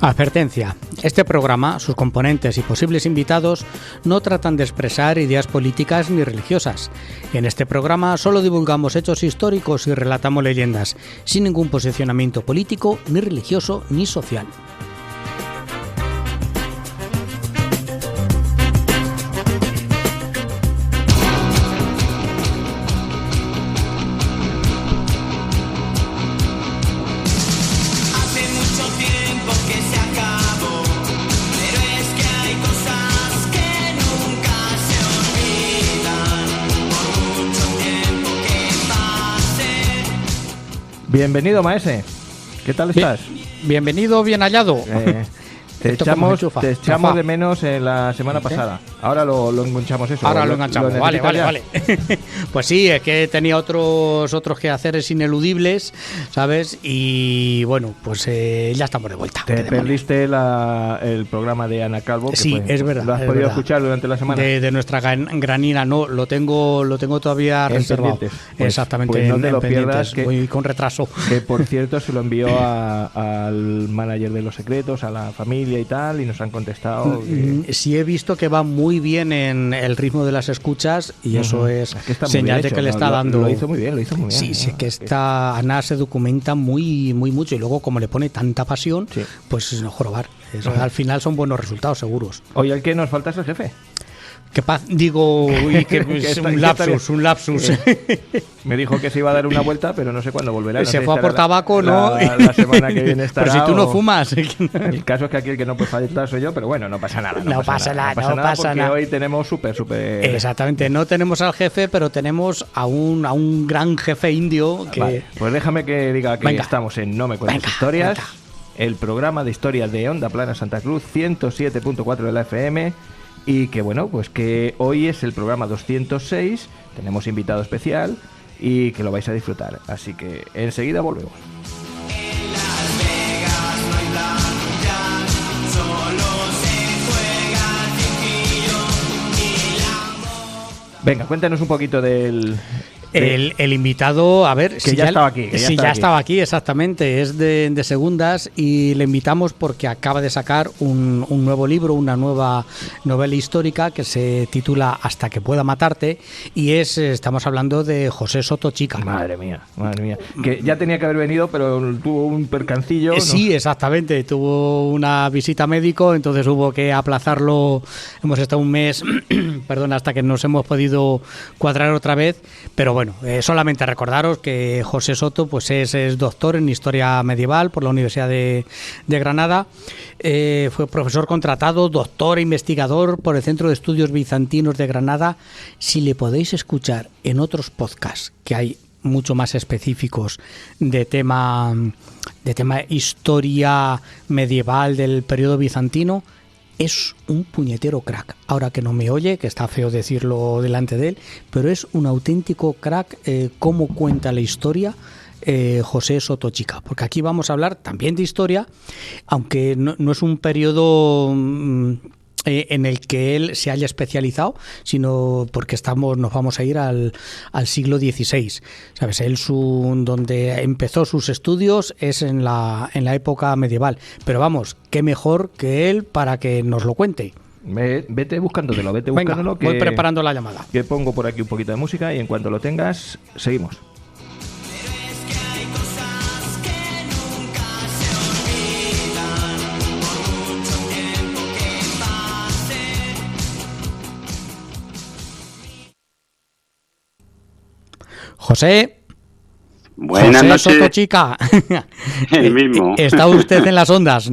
Advertencia. Este programa, sus componentes y posibles invitados no tratan de expresar ideas políticas ni religiosas. En este programa solo divulgamos hechos históricos y relatamos leyendas, sin ningún posicionamiento político, ni religioso, ni social. Bienvenido, Maese. ¿Qué tal estás? Bienvenido, bien hallado. Te echamos de menos en la semana pasada. Ahora lo enganchamos eso. Ahora lo enganchamos. Vale. Pues sí, es que tenía otros quehaceres ineludibles, ¿sabes? Y bueno, pues ya estamos de vuelta. Te perdiste el programa de Ana Calvo. Sí, es verdad. ¿Lo has podido escuchar durante la semana? De nuestra granina, no, lo tengo todavía reservado. Pues, exactamente. Pues no te lo pierdas. Voy con retraso. Que por cierto se lo envió al manager de Los Secretos, a la familia y tal, y nos han contestado sí, he visto que va muy bien en el ritmo de las escuchas y eso es señal de que le está dando. Lo hizo muy bien. Sí, que Ana se documenta muy mucho y luego como le pone tanta pasión, pues jorobar. Eso, al final son buenos resultados seguros. Oye, el que nos falta es el jefe. ¿Qué paz? Digo, un lapsus. Me dijo que se iba a dar una vuelta, pero no sé cuándo volverá. Se fue a por tabaco, ¿no? La semana que viene estará. Pero si tú no fumas. El caso es que aquí el que no puede faltar soy yo, pero bueno, no pasa nada. No pasa nada porque hoy tenemos súper. Exactamente, no tenemos al jefe, pero tenemos a un gran jefe indio que... Vale, pues déjame que diga que estamos en No Me Cuentes Historias, el programa de historia de Onda Plana Santa Cruz, 107.4 de la FM. Y que bueno, pues que hoy es el programa 206, tenemos invitado especial y que lo vais a disfrutar. Así que enseguida volvemos. Venga, cuéntanos un poquito del... El invitado, a ver... Que ya estaba aquí. Ya estaba aquí, exactamente. Es de segundas y le invitamos porque acaba de sacar un nuevo libro, una nueva novela histórica que se titula Hasta que pueda matarte y estamos hablando de José Soto Chica. Madre mía. Que ya tenía que haber venido, pero tuvo un percancillo, ¿no? Sí, exactamente. Tuvo una visita médico, entonces hubo que aplazarlo. Hemos estado un mes, perdón, hasta que nos hemos podido cuadrar otra vez, pero bueno, solamente recordaros que José Soto pues es doctor en Historia Medieval por la Universidad de Granada, fue profesor contratado, doctor e investigador por el Centro de Estudios Bizantinos de Granada. Si le podéis escuchar en otros podcasts que hay mucho más específicos de tema historia medieval del periodo bizantino, es un puñetero crack. Ahora que no me oye, que está feo decirlo delante de él, pero es un auténtico crack cómo cuenta la historia José Soto Chica. Porque aquí vamos a hablar también de historia, aunque no es un periodo en el que él se haya especializado, sino porque nos vamos a ir al siglo XVI. ¿Sabes? Él donde empezó sus estudios es en la época medieval. Pero vamos, qué mejor que él para que nos lo cuente. Vete buscándolo. Venga, voy preparando la llamada. Que pongo por aquí un poquito de música y en cuanto lo tengas, seguimos. José. Buenas noches. Soto Chica. El mismo. ¿Está usted en las ondas?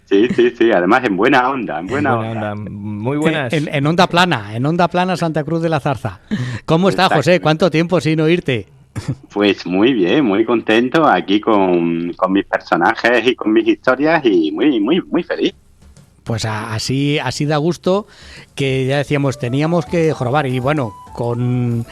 Sí. Además en buena onda. Muy buenas. En onda plana Santa Cruz de la Zarza. ¿Cómo está, José? ¿Cuánto tiempo sin oírte? Pues muy bien, muy contento aquí con mis personajes y con mis historias y muy feliz. Pues así da gusto, que ya decíamos, teníamos que jorobar y bueno, con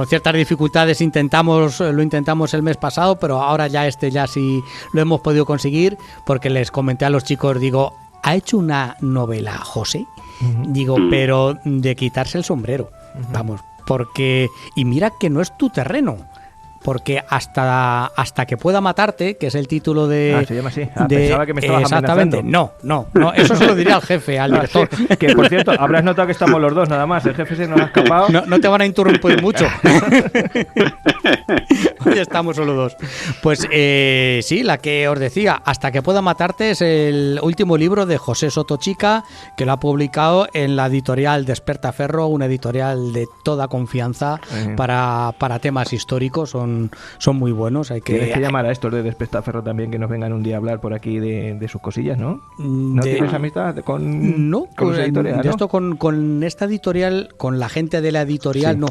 ciertas dificultades lo intentamos el mes pasado, pero ahora ya sí lo hemos podido conseguir, porque les comenté a los chicos, digo, ¿ha hecho una novela, José? Digo, pero de quitarse el sombrero, vamos, porque, y mira que no es tu terreno, porque hasta que pueda matarte, que es el título de... se llama así. Pensaba que me estabas exactamente. amenazando. No, eso se lo diría al jefe, al director. Sí. Que, por cierto, habrás notado que estamos los dos nada más. El jefe se nos ha escapado. No te van a interrumpir mucho. Hoy estamos solo dos. Pues sí, la que os decía, Hasta que pueda matarte, es el último libro de José Soto Chica, que lo ha publicado en la editorial Despertaferro, una editorial de toda confianza para temas históricos. Son muy buenos. Tienes que llamar a estos de Despertaferro también, que nos vengan un día a hablar por aquí de sus cosillas, ¿no? ¿No tienes amistad con los editoriales? ¿No? Esto con esta editorial, con la gente de la editorial, sí. No.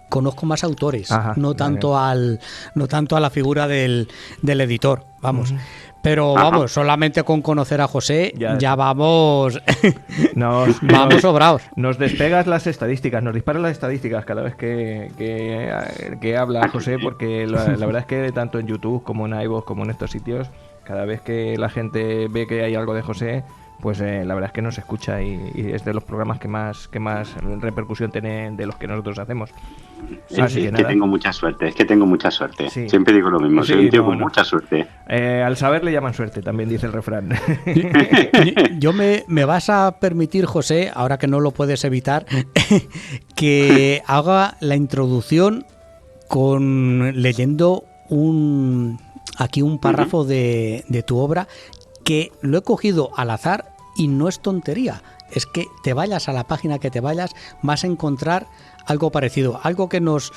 Conozco más autores, no tanto a la figura del editor, vamos. Pero vamos, solamente con conocer a José ya vamos vamos sobrados. Nos despegas las estadísticas, nos disparan las estadísticas cada vez que habla José, porque la verdad es que tanto en YouTube como en iVoox como en estos sitios, cada vez que la gente ve que hay algo de José, pues la verdad es que nos escucha y es de los programas que más repercusión tienen de los que nosotros hacemos. Es que tengo mucha suerte, Sí. Siempre digo lo mismo, soy un tío con mucha suerte. Al saber le llaman suerte, también dice el refrán. Yo me vas a permitir, José, ahora que no lo puedes evitar, que haga la introducción leyendo un párrafo de tu obra, que lo he cogido al azar y no es tontería. Es que te vayas a la página que te vayas, vas a encontrar algo parecido, algo que nos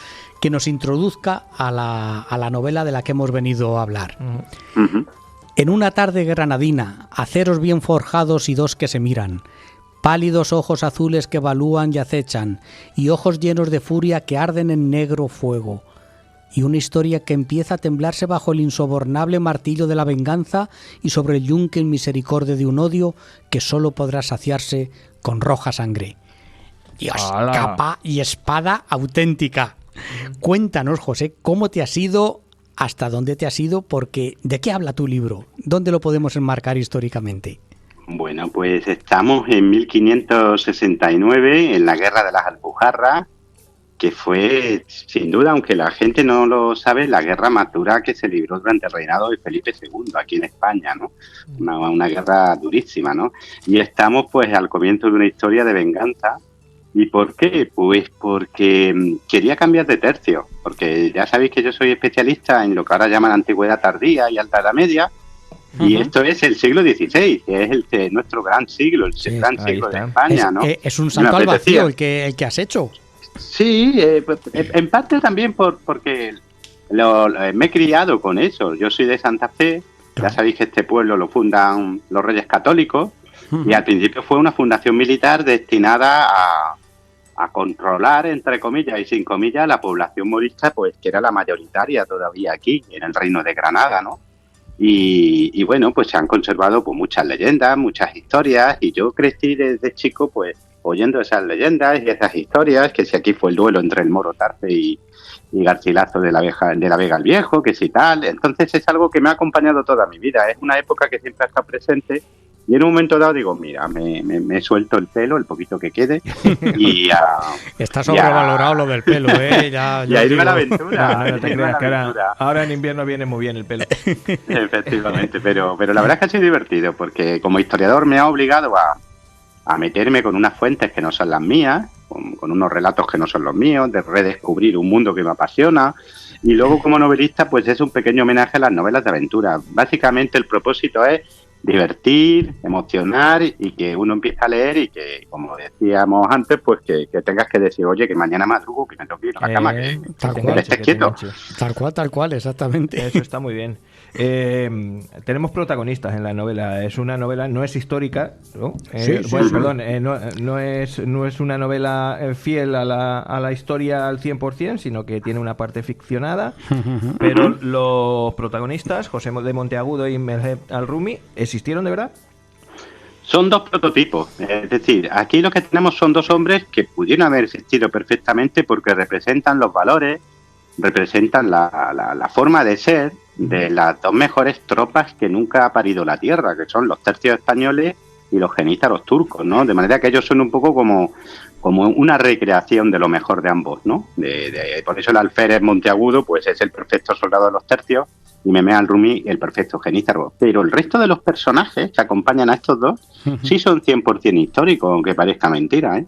introduzca a la novela de la que hemos venido a hablar. En una tarde granadina, aceros bien forjados y dos que se miran, pálidos ojos azules que evalúan y acechan, y ojos llenos de furia que arden en negro fuego, y una historia que empieza a temblarse bajo el insobornable martillo de la venganza y sobre el yunque en misericordia de un odio que solo podrá saciarse con roja sangre. Dios, ¡hala! Capa y espada auténtica. Cuéntanos, José, ¿cómo te has ido? ¿Hasta dónde te has ido? Porque ¿de qué habla tu libro? ¿Dónde lo podemos enmarcar históricamente? Bueno, pues estamos en 1569, en la Guerra de las Alpujarras, que fue, sin duda, aunque la gente no lo sabe, la guerra más dura que se libró durante el reinado de Felipe II aquí en España, ¿no? Una guerra durísima, ¿no? Y estamos, pues, al comienzo de una historia de venganza. ¿Y por qué? Pues porque quería cambiar de tercio, porque ya sabéis que yo soy especialista en lo que ahora llaman antigüedad tardía y alta edad media, y esto es el siglo XVI, que es nuestro gran siglo, gran siglo de España, ¿no? Es un salto al vacío el que has hecho. Sí, en parte también porque me he criado con eso. Yo soy de Santa Fe, ya sabéis que este pueblo lo fundan los Reyes Católicos, y al principio fue una fundación militar destinada a controlar, entre comillas y sin comillas, la población morisca, pues que era la mayoritaria todavía aquí, en el Reino de Granada, ¿no? Y bueno, pues se han conservado pues muchas leyendas, muchas historias, y yo crecí desde chico, pues, oyendo esas leyendas y esas historias, que si aquí fue el duelo entre el Moro Tarfe y Garcilaso de la Vega el Viejo, que si tal. Entonces es algo que me ha acompañado toda mi vida, es una época que siempre está presente, y en un momento dado digo, mira, me suelto el pelo, el poquito que quede, y ya... Está sobrevalorado lo del pelo, ¿eh? Y a irme a la aventura. No te creas que ahora en invierno viene muy bien el pelo. Efectivamente, pero la verdad es que ha sido divertido, porque como historiador me ha obligado a meterme con unas fuentes que no son las mías, con unos relatos que no son los míos, de redescubrir un mundo que me apasiona, y luego como novelista pues es un pequeño homenaje a las novelas de aventura. Básicamente el propósito es divertir, emocionar, y que uno empiece a leer y que, como decíamos antes, pues que tengas que decir, oye, que mañana madrugo, que me tengo que ir a la cama, que estés quieto. Tal cual, exactamente. Eso está muy bien. Tenemos protagonistas en la novela. Es una novela, no es histórica, ¿no? Perdón, no es una novela fiel a la historia al 100%, sino que tiene una parte ficcionada. Pero los protagonistas, José de Monteagudo y Mehmet Al-Rumi, ¿existieron de verdad? Son dos prototipos, es decir, aquí lo que tenemos son dos hombres que pudieron haber existido perfectamente porque representan los valores, representan la forma de ser, de las dos mejores tropas que nunca ha parido la tierra, que son los tercios españoles y los genízaros turcos, ¿no? De manera que ellos son un poco como una recreación de lo mejor de ambos, ¿no? Por eso el alférez monteagudo pues es el perfecto soldado de los tercios y Mehmed al-Rumi el perfecto genízaro. Pero el resto de los personajes que acompañan a estos dos sí son 100% históricos, aunque parezca mentira, ¿eh?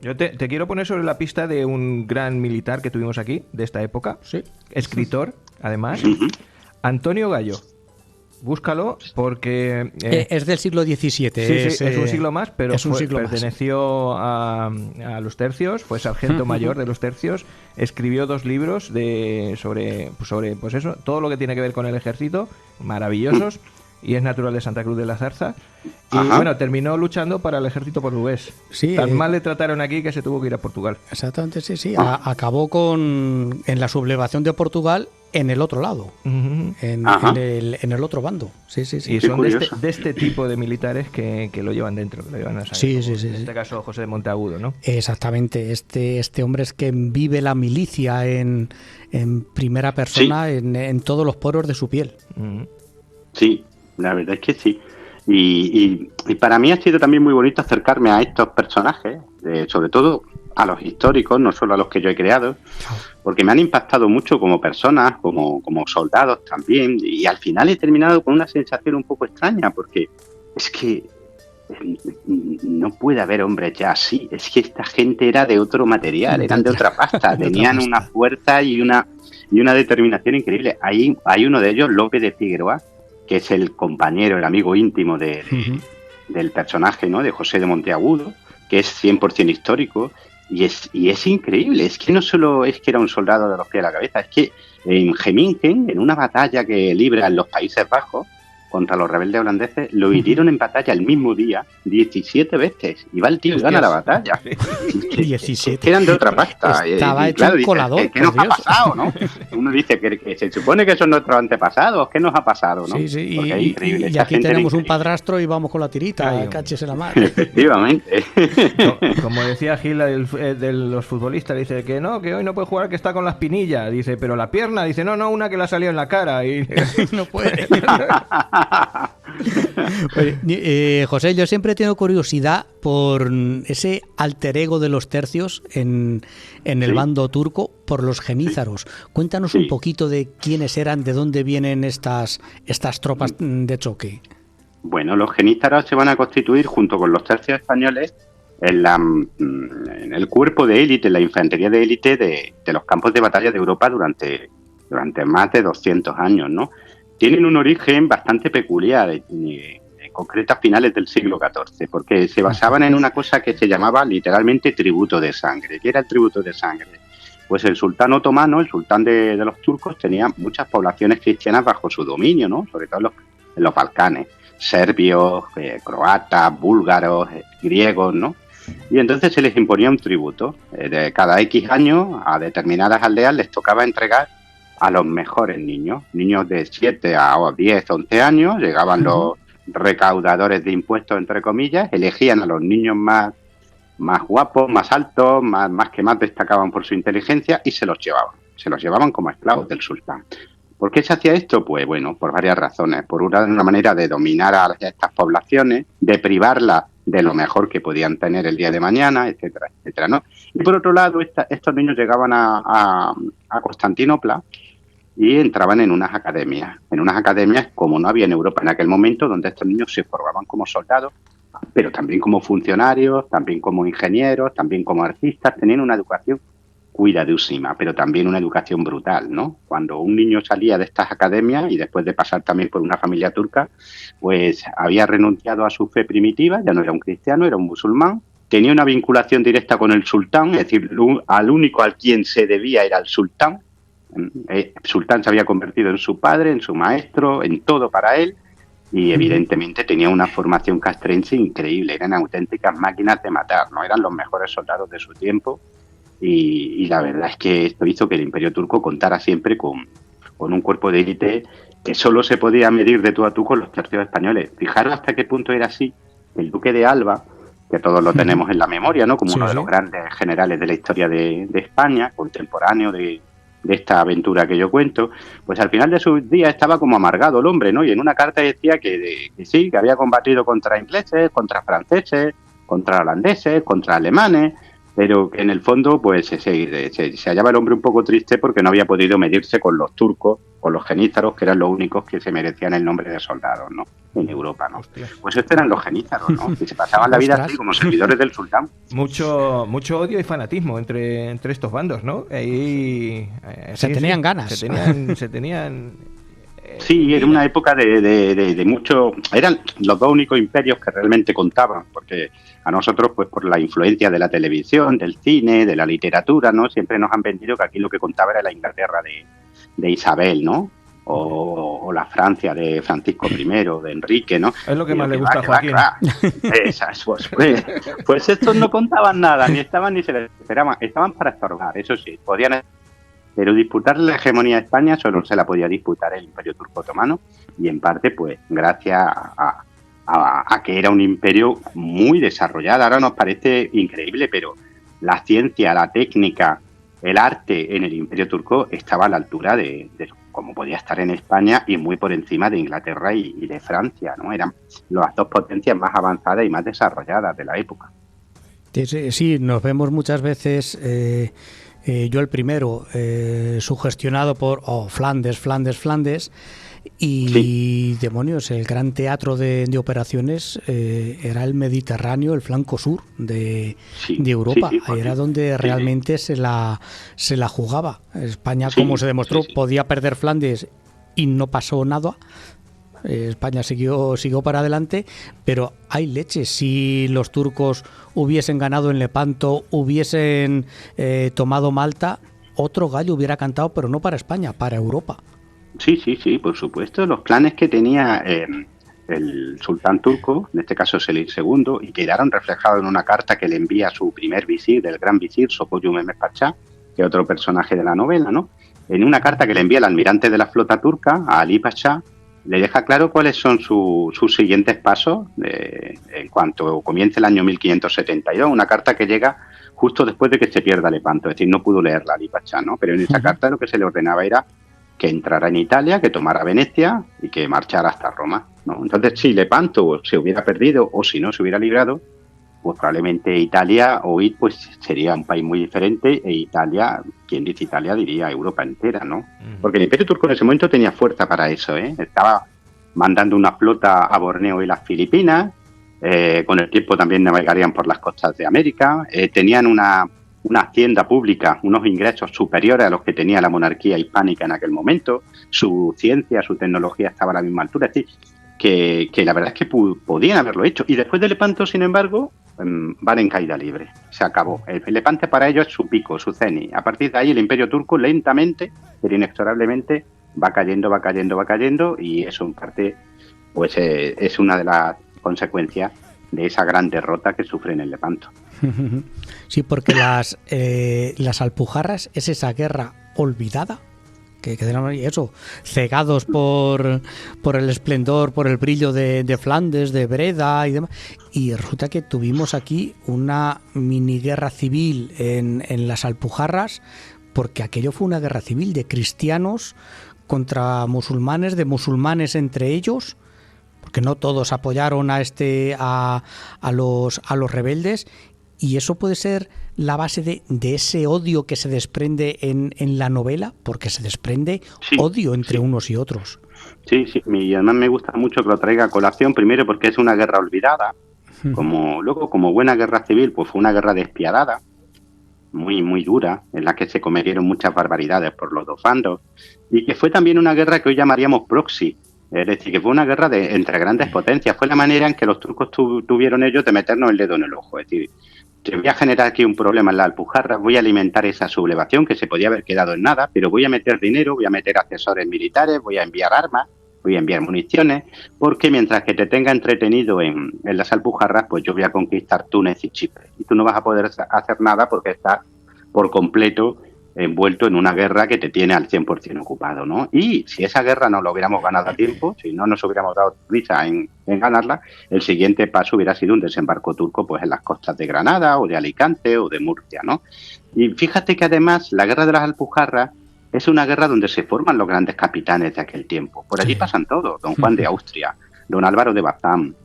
Yo te quiero poner sobre la pista de un gran militar que tuvimos aquí, de esta época, escritor, además, Antonio Gallo. Búscalo porque... es del siglo XVII. Sí, es un siglo más, pero perteneció a los tercios, fue sargento mayor de los tercios, escribió 2 libros sobre pues eso, todo lo que tiene que ver con el ejército, maravillosos, y es natural de Santa Cruz de la Zarza. Y bueno, terminó luchando para el ejército portugués. Sí, tan mal le trataron aquí que se tuvo que ir a Portugal. Exactamente, sí. Acabó en la sublevación de Portugal en el otro lado, en el otro bando. Sí. Y son de este tipo de militares que lo llevan dentro, que lo llevan a saber. Sí. En este caso, José de Monteagudo, ¿no? Exactamente. Este hombre es que vive la milicia en primera persona, en todos los poros de su piel. Sí, la verdad es que sí. Y para mí ha sido también muy bonito acercarme a estos personajes, sobre todo a los históricos, no solo a los que yo he creado, porque me han impactado mucho como personas, como soldados también, y al final he terminado con una sensación un poco extraña, porque es que no puede haber hombres ya así, es que esta gente era de otro material, eran de otra pasta, tenían una fuerza y una determinación increíble. Hay uno de ellos, López de Figueroa, que es el compañero, el amigo íntimo del personaje, ¿no? De José de Monteagudo, que es 100% histórico, y es increíble. Es que no solo es que era un soldado de los pies a la cabeza, es que en Gemingen, en una batalla que libra en los Países Bajos contra los rebeldes holandeses, lo hirieron en batalla el mismo día 17 veces, y va el tío y gana la batalla. 17. Que eran de otra pasta. Estaba hecho un colador. ¿Qué nos ha pasado, no? Uno dice que se supone que son nuestros antepasados, ¿qué nos ha pasado, no? Sí. Y aquí tenemos un padrastro y vamos con la tirita, cáchese la madre. Efectivamente. Como decía Gil de los futbolistas, dice que hoy no puede jugar, que está con la espinilla, dice, pero la pierna, dice, no, una que le ha salido en la cara y no puede. José, yo siempre he tenido curiosidad por ese alter ego de los tercios en el bando turco, por los genízaros. Cuéntanos un poquito de quiénes eran, de dónde vienen estas tropas de choque. Bueno, los genízaros se van a constituir junto con los tercios españoles en el cuerpo de élite, en la infantería de élite de los campos de batalla de Europa durante más de 200 años, ¿no? Tienen un origen bastante peculiar, en concreto a finales del siglo XIV, porque se basaban en una cosa que se llamaba literalmente tributo de sangre. ¿Qué era el tributo de sangre? Pues el sultán otomano, el sultán de los turcos, tenía muchas poblaciones cristianas bajo su dominio, ¿no? Sobre todo en los Balcanes, serbios, croatas, búlgaros, griegos, ¿no? Y entonces se les imponía un tributo. De cada X años a determinadas aldeas les tocaba entregar a los mejores niños de 7 a 10, 11 años, llegaban los recaudadores de impuestos, entre comillas, elegían a los niños más guapos, más altos, más que más destacaban por su inteligencia y se los llevaban como esclavos del sultán. ¿Por qué se hacía esto? Pues bueno, por varias razones. Por una manera de dominar a estas poblaciones, de privarlas de lo mejor que podían tener el día de mañana, etcétera, etcétera, ¿no? Y por otro lado, estos niños llegaban a Constantinopla y entraban en unas academias como no había en Europa en aquel momento, donde estos niños se formaban como soldados, pero también como funcionarios, también como ingenieros, también como artistas. Tenían una educación cuidadísima, pero también una educación brutal, ¿no? Cuando un niño salía de estas academias y después de pasar también por una familia turca, pues había renunciado a su fe primitiva, ya no era un cristiano, era un musulmán, tenía una vinculación directa con el sultán, es decir, al único al quien se debía era al sultán. El sultán se había convertido en su padre, en su maestro, en todo para él, y evidentemente tenía una formación castrense increíble. Eran auténticas máquinas de matar, no eran los mejores soldados de su tiempo, y la verdad es que esto hizo que el Imperio Turco contara siempre con un cuerpo de élite que solo se podía medir de tú a tú con los tercios españoles. Fijaros hasta qué punto era así. El duque de Alba, que todos lo tenemos en la memoria, ¿no? Como uno de los grandes generales de la historia de España, contemporáneo de de esta aventura que yo cuento, pues al final de sus días estaba como amargado el hombre, ¿no? Y en una carta decía que sí, que había combatido contra ingleses, contra franceses, contra holandeses, contra alemanes, pero que en el fondo pues se hallaba el hombre un poco triste porque no había podido medirse con los turcos, con los genízaros, que eran los únicos que se merecían el nombre de soldados, ¿no? En Europa, ¿no? Hostia. Pues estos eran los genízaros, ¿no? Que se pasaban la vida así como servidores del sultán. Mucho odio y fanatismo entre estos bandos, ¿no? Se tenían ganas. Se tenían sí, era una época de mucho... Eran los dos únicos imperios que realmente contaban, porque a nosotros, pues por la influencia de la televisión, del cine, de la literatura, ¿no? Siempre nos han vendido que aquí lo que contaba era la Inglaterra de Isabel, ¿no? O la Francia de Francisco I, de Enrique, ¿no? Es lo que más le gusta a Joaquín. Pues estos no contaban nada, ni estaban ni se les esperaban, estaban para estorbar, eso sí, podían... Pero disputar la hegemonía de España solo se la podía disputar el Imperio Turco Otomano, y en parte, pues, gracias a que era un imperio muy desarrollado. Ahora nos parece increíble, pero la ciencia, la técnica, el arte en el Imperio Turco estaba a la altura de como podía estar en España y muy por encima de Inglaterra y de Francia, ¿no? Eran las dos potencias más avanzadas y más desarrolladas de la época. Sí, nos vemos muchas veces... yo el primero, sugestionado por Flandes, y sí. Demonios, el gran teatro de operaciones era el Mediterráneo, el flanco sur de Europa. Ahí era donde realmente se la jugaba. España, como se demostró, podía perder Flandes y no pasó nada. España siguió para adelante, pero hay leche. Si los turcos hubiesen ganado en Lepanto, hubiesen tomado Malta, otro gallo hubiera cantado, pero no para España, para Europa. Sí, por supuesto. Los planes que tenía el sultán turco, en este caso Selim II, y quedaron reflejados en una carta que le envía a su primer visir, del gran visir, Sokoyu Mehmed Pachá, que es otro personaje de la novela, ¿no? En una carta que le envía el almirante de la flota turca, a Ali Pachá, le deja claro cuáles son sus siguientes pasos en cuanto comience el año 1572, una carta que llega justo después de que se pierda Lepanto, es decir, no pudo leerla Ali Pachá, ¿no? Pero en esa carta lo que se le ordenaba era que entrara en Italia, que tomara Venecia y que marchara hasta Roma, ¿no? Entonces, si Lepanto se hubiera perdido o si no se hubiera librado, pues probablemente Italia hoy pues sería un país muy diferente, e Italia, quien dice Italia diría Europa entera, ¿no? Porque el Imperio Turco en ese momento tenía fuerza para eso, ¿eh? Estaba mandando una flota a Borneo y las Filipinas, con el tiempo también navegarían por las costas de América, tenían una hacienda pública, unos ingresos superiores a los que tenía la monarquía hispánica en aquel momento, su ciencia, su tecnología estaba a la misma altura, es decir, que la verdad es que podían haberlo hecho. Y después de Lepanto, sin embargo, van en caída libre, se acabó. El Levante para ellos es su pico, su cenit. A partir de ahí el Imperio Turco lentamente, pero inexorablemente, va cayendo, y eso en parte pues es una de las consecuencias de esa gran derrota que sufren en Lepanto. Sí, porque las Alpujarras es esa guerra olvidada, que quedaron eso, cegados por el esplendor, por el brillo de Flandes, de Breda y demás. Y resulta que tuvimos aquí una mini guerra civil en las Alpujarras, porque aquello fue una guerra civil de cristianos contra musulmanes, de musulmanes entre ellos, porque no todos apoyaron a los rebeldes. Y eso puede ser la base de ese odio que se desprende en la novela, porque se desprende odio entre unos y otros. Sí, y además me gusta mucho que lo traiga a colación, primero porque es una guerra olvidada, luego como buena guerra civil, pues fue una guerra despiadada, muy, muy dura, en la que se cometieron muchas barbaridades por los dos bandos, y que fue también una guerra que hoy llamaríamos proxy. Es decir, que fue una guerra entre grandes potencias. Fue la manera en que los turcos tuvieron ellos de meternos el dedo en el ojo. Es decir, te voy a generar aquí un problema en la Alpujarra, voy a alimentar esa sublevación que se podía haber quedado en nada, pero voy a meter dinero, voy a meter accesorios militares, voy a enviar armas, voy a enviar municiones, porque mientras que te tenga entretenido en las Alpujarras, pues yo voy a conquistar Túnez y Chipre. Y tú no vas a poder hacer nada porque estás por completo envuelto en una guerra que te tiene al 100% ocupado, ¿no? Y si esa guerra no lo hubiéramos ganado a tiempo, si no nos hubiéramos dado prisa en ganarla, el siguiente paso hubiera sido un desembarco turco pues en las costas de Granada o de Alicante o de Murcia, ¿no? Y fíjate que además la guerra de las Alpujarras es una guerra donde se forman los grandes capitanes de aquel tiempo. Por allí pasan todos, don Juan de Austria, don Álvaro de Bazán,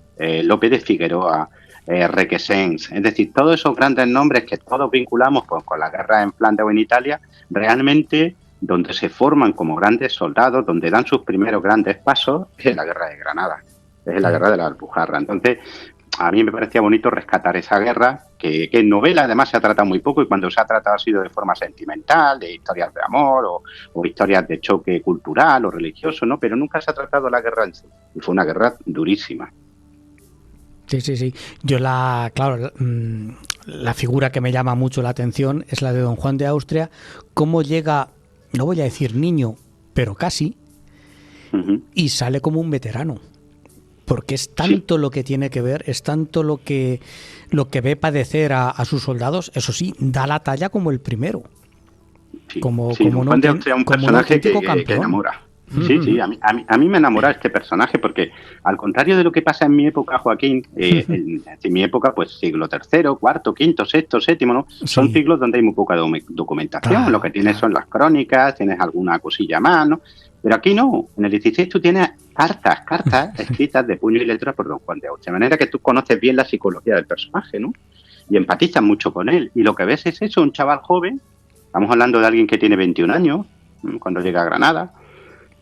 Lope de Figueroa, Requesens, es decir, todos esos grandes nombres que todos vinculamos pues, con la guerra en Flandes o en Italia, realmente donde se forman como grandes soldados, donde dan sus primeros grandes pasos, es la guerra de Granada, es la guerra de la Alpujarra. Entonces, a mí me parecía bonito rescatar esa guerra, que en novela además se ha tratado muy poco, y cuando se ha tratado ha sido de forma sentimental, de historias de amor o historias de choque cultural o religioso, ¿no? Pero nunca se ha tratado la guerra en sí, y fue una guerra durísima. Sí. Yo la figura que me llama mucho la atención es la de don Juan de Austria, cómo llega, no voy a decir niño, pero casi, y sale como un veterano. Porque es tanto lo que tiene que ver, es tanto lo que ve padecer a sus soldados, eso sí, da la talla como el primero. Como Juan de Austria es un personaje que enamora. Sí, a mí me enamora este personaje porque, al contrario de lo que pasa en mi época, Joaquín, en mi época, pues siglo III, IV, V, VI, VII, ¿no? Son siglos donde hay muy poca documentación, lo que tienes son las crónicas, tienes alguna cosilla más, ¿no? Pero aquí no, en el 16 tú tienes cartas escritas de puño y letra por don Juan de Austria, de manera que tú conoces bien la psicología del personaje, ¿no? Y empatizas mucho con él, y lo que ves es eso, un chaval joven, estamos hablando de alguien que tiene 21 años, cuando llega a Granada,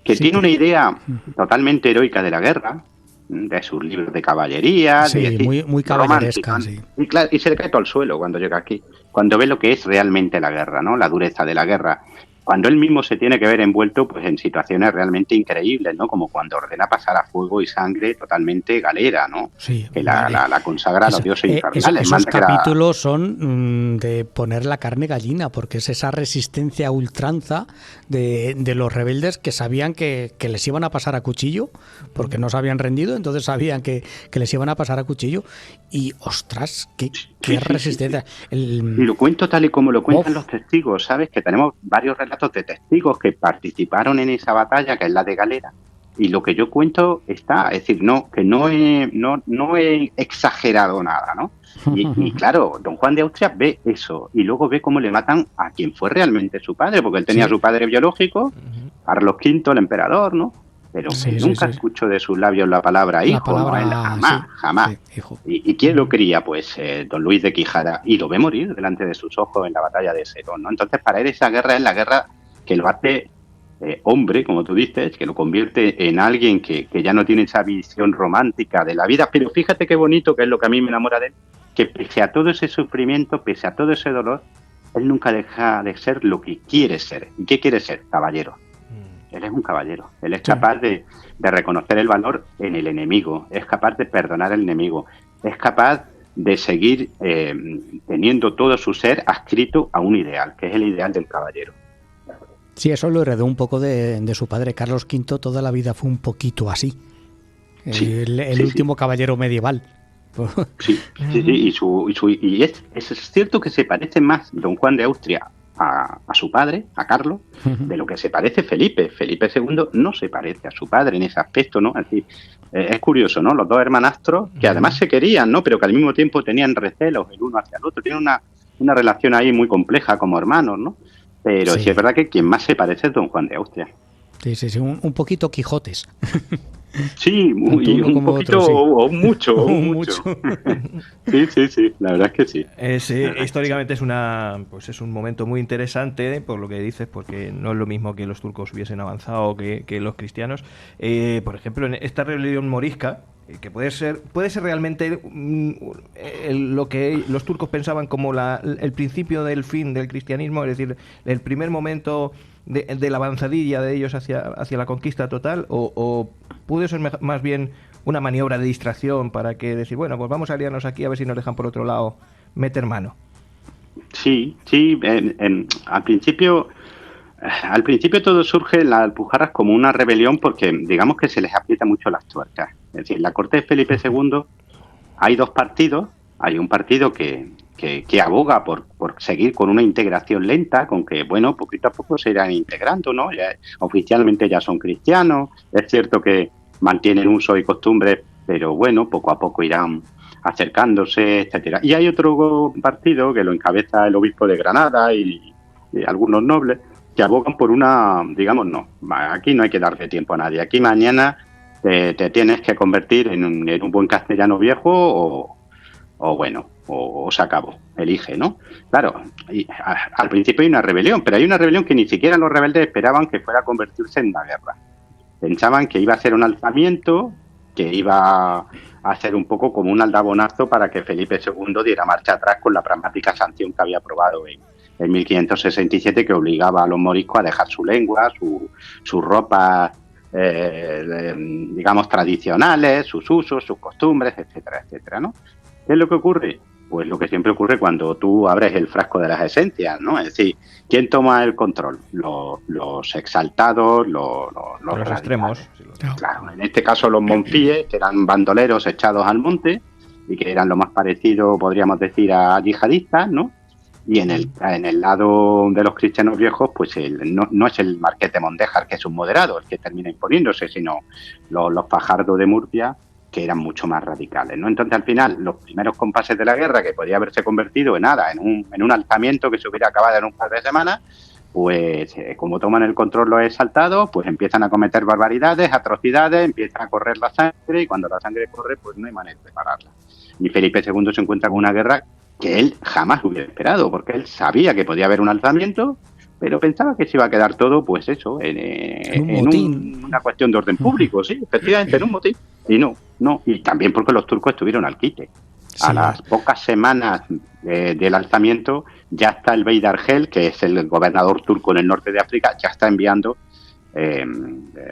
que tiene una idea totalmente heroica de la guerra, de sus libros de caballería, muy caballeresca, sí. Y se le cae todo al suelo cuando llega aquí, cuando ve lo que es realmente la guerra, ¿no? La dureza de la guerra, cuando él mismo se tiene que ver envuelto pues en situaciones realmente increíbles, ¿no? Como cuando ordena pasar a fuego y sangre totalmente galera, ¿no? Sí, que la consagra a los dioses infernales. Esos capítulos son de poner la carne gallina, porque es esa resistencia a ultranza de los rebeldes que sabían que les iban a pasar a cuchillo, porque no se habían rendido, entonces sabían que les iban a pasar a cuchillo, y ostras, qué resistencia. Y lo cuento tal y como lo cuentan los testigos, ¿sabes? Que tenemos varios relatos de testigos que participaron en esa batalla, que es la de Galera, y lo que yo cuento está, es decir, no he exagerado nada, ¿no? Y claro, don Juan de Austria ve eso, y luego ve cómo le matan a quien fue realmente su padre, porque él tenía a su padre biológico, Carlos V, el emperador, ¿no? Pero nunca escuchó de sus labios la palabra hijo, jamás. Sí, hijo. ¿Y quién lo cría? Pues don Luis de Quijada, y lo ve morir delante de sus ojos en la batalla de Serón, ¿no? Entonces, para él esa guerra es la guerra que lo hace hombre, como tú dices, que lo convierte en alguien que ya no tiene esa visión romántica de la vida. Pero fíjate qué bonito, que es lo que a mí me enamora de él, que pese a todo ese sufrimiento, pese a todo ese dolor, él nunca deja de ser lo que quiere ser. ¿Y qué quiere ser? Caballero. Él es un caballero, él es capaz de reconocer el valor en el enemigo, es capaz de perdonar al enemigo, es capaz de seguir teniendo todo su ser adscrito a un ideal, que es el ideal del caballero. Sí, eso lo heredó un poco de su padre. Carlos V toda la vida fue un poquito así, el último caballero medieval. Sí, y es cierto que se parece más don Juan de Austria a su padre, a Carlos, de lo que se parece Felipe. Felipe II no se parece a su padre en ese aspecto, ¿no? Es decir, es curioso, ¿no? Los dos hermanastros, que además se querían, ¿no? Pero que al mismo tiempo tenían recelos el uno hacia el otro. Tienen una relación ahí muy compleja como hermanos, ¿no? Pero sí es verdad que quien más se parece es don Juan de Austria. Sí, un poquito Quijotes. Sí, un poquito otro, sí. o mucho. Sí, la verdad es que sí. Históricamente es un momento muy interesante, por lo que dices, porque no es lo mismo que los turcos hubiesen avanzado que los cristianos. Por ejemplo, en esta rebelión morisca, que puede ser realmente lo que los turcos pensaban como el principio del fin del cristianismo, es decir, el primer momento de la avanzadilla de ellos hacia la conquista total, o puede ser más bien una maniobra de distracción para que decir, bueno, pues vamos a aliarnos aquí a ver si nos dejan por otro lado meter mano. Sí, al principio todo surge en las Alpujarras como una rebelión porque digamos que se les aprieta mucho las tuercas. Es decir, en la corte de Felipe II hay dos partidos. Hay un partido que aboga por seguir con una integración lenta, con que, bueno, poquito a poco se irán integrando, ¿no? Oficialmente ya son cristianos, es cierto que mantienen usos y costumbres, pero bueno, poco a poco irán acercándose, etcétera. Y hay otro partido que lo encabeza el obispo de Granada y algunos nobles, que abogan por una, digamos, no, aquí no hay que darle tiempo a nadie, aquí mañana te tienes que convertir en un buen castellano viejo o se acabó, elige, ¿no? Claro, al principio hay una rebelión, pero hay una rebelión que ni siquiera los rebeldes esperaban que fuera a convertirse en una guerra. Pensaban que iba a ser un alzamiento, que iba a ser un poco como un aldabonazo para que Felipe II diera marcha atrás con la pragmática sanción que había aprobado en 1567, que obligaba a los moriscos a dejar su lengua, su ropa, digamos, tradicionales, sus usos, sus costumbres, etcétera, etcétera, ¿no? ¿Qué es lo que ocurre? Pues lo que siempre ocurre cuando tú abres el frasco de las esencias, ¿no? Es decir, ¿quién toma el control? Los exaltados, los extremos. Claro, en este caso los monfíes, que eran bandoleros echados al monte y que eran lo más parecido, podríamos decir, a yihadistas, ¿no? Y en el lado de los cristianos viejos, pues no es el marqués de Mondéjar, que es un moderado, el que termina imponiéndose, sino los Fajardo de Murcia, que eran mucho más radicales, ¿no? Entonces, al final, los primeros compases de la guerra, que podía haberse convertido en un alzamiento que se hubiera acabado en un par de semanas, pues como toman el control los exaltados, pues empiezan a cometer barbaridades, atrocidades, empiezan a correr la sangre, y cuando la sangre corre, pues no hay manera de pararla. Y Felipe II se encuentra con una guerra que él jamás hubiera esperado, porque él sabía que podía haber un alzamiento, pero pensaba que se iba a quedar todo, pues eso, en una cuestión de orden público, sí, efectivamente, en un motín. Y no, y también porque los turcos estuvieron al quite. Sí. A las pocas semanas del alzamiento, ya está el bey de Argel, que es el gobernador turco en el norte de África, ya está enviando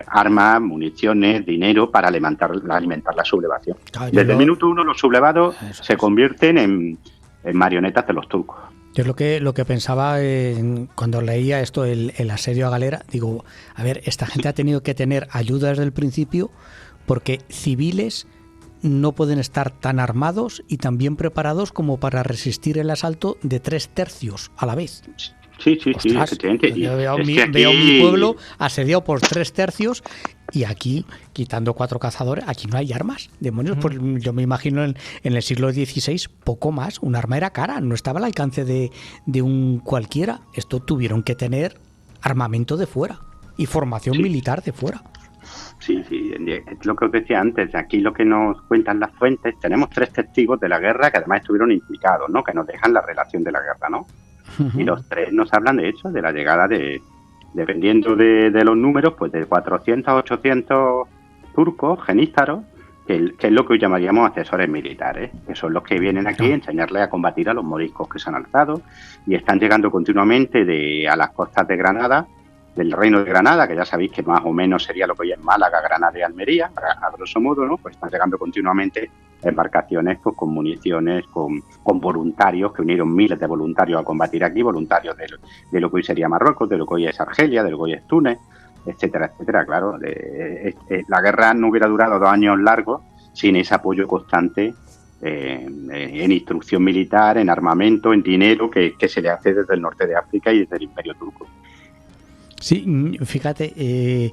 armas, municiones, dinero para alimentar la sublevación. Desde el minuto uno los sublevados se convierten en marionetas de los turcos. Yo lo que pensaba cuando leía esto, el asedio a Galera, digo, a ver, esta gente ha tenido que tener ayuda desde el principio, porque civiles no pueden estar tan armados y tan bien preparados como para resistir el asalto de 3 tercios a la vez. Sí, efectivamente. Yo veo mi pueblo asediado por 3 tercios y aquí, quitando 4 cazadores, aquí no hay armas. Demonios, pues yo me imagino en el siglo XVI, poco más. Un arma era cara, no estaba al alcance de un cualquiera. Esto tuvieron que tener armamento de fuera y formación militar de fuera. Sí, es lo que os decía antes. Aquí lo que nos cuentan las fuentes, tenemos 3 testigos de la guerra que además estuvieron implicados, ¿no? Que nos dejan la relación de la guerra, ¿no? Y los 3 nos hablan de hecho, de la llegada dependiendo de los números, pues de 400 a 800 turcos, genízaros, que es lo que hoy llamaríamos asesores militares, que son los que vienen aquí a enseñarles a combatir a los moriscos que se han alzado y están llegando continuamente a las costas de Granada, del Reino de Granada, que ya sabéis que más o menos sería lo que hoy es Málaga, Granada y Almería, a grosso modo, ¿no? Pues están llegando continuamente embarcaciones pues, con municiones, con voluntarios, que unieron miles de voluntarios a combatir aquí, voluntarios de lo que hoy sería Marruecos, de lo que hoy es Argelia, de lo que hoy es Túnez, etcétera, etcétera. Claro, la guerra no hubiera durado 2 años largos sin ese apoyo constante en instrucción militar, en armamento, en dinero que se le hace desde el norte de África y desde el Imperio Turco. Sí, fíjate,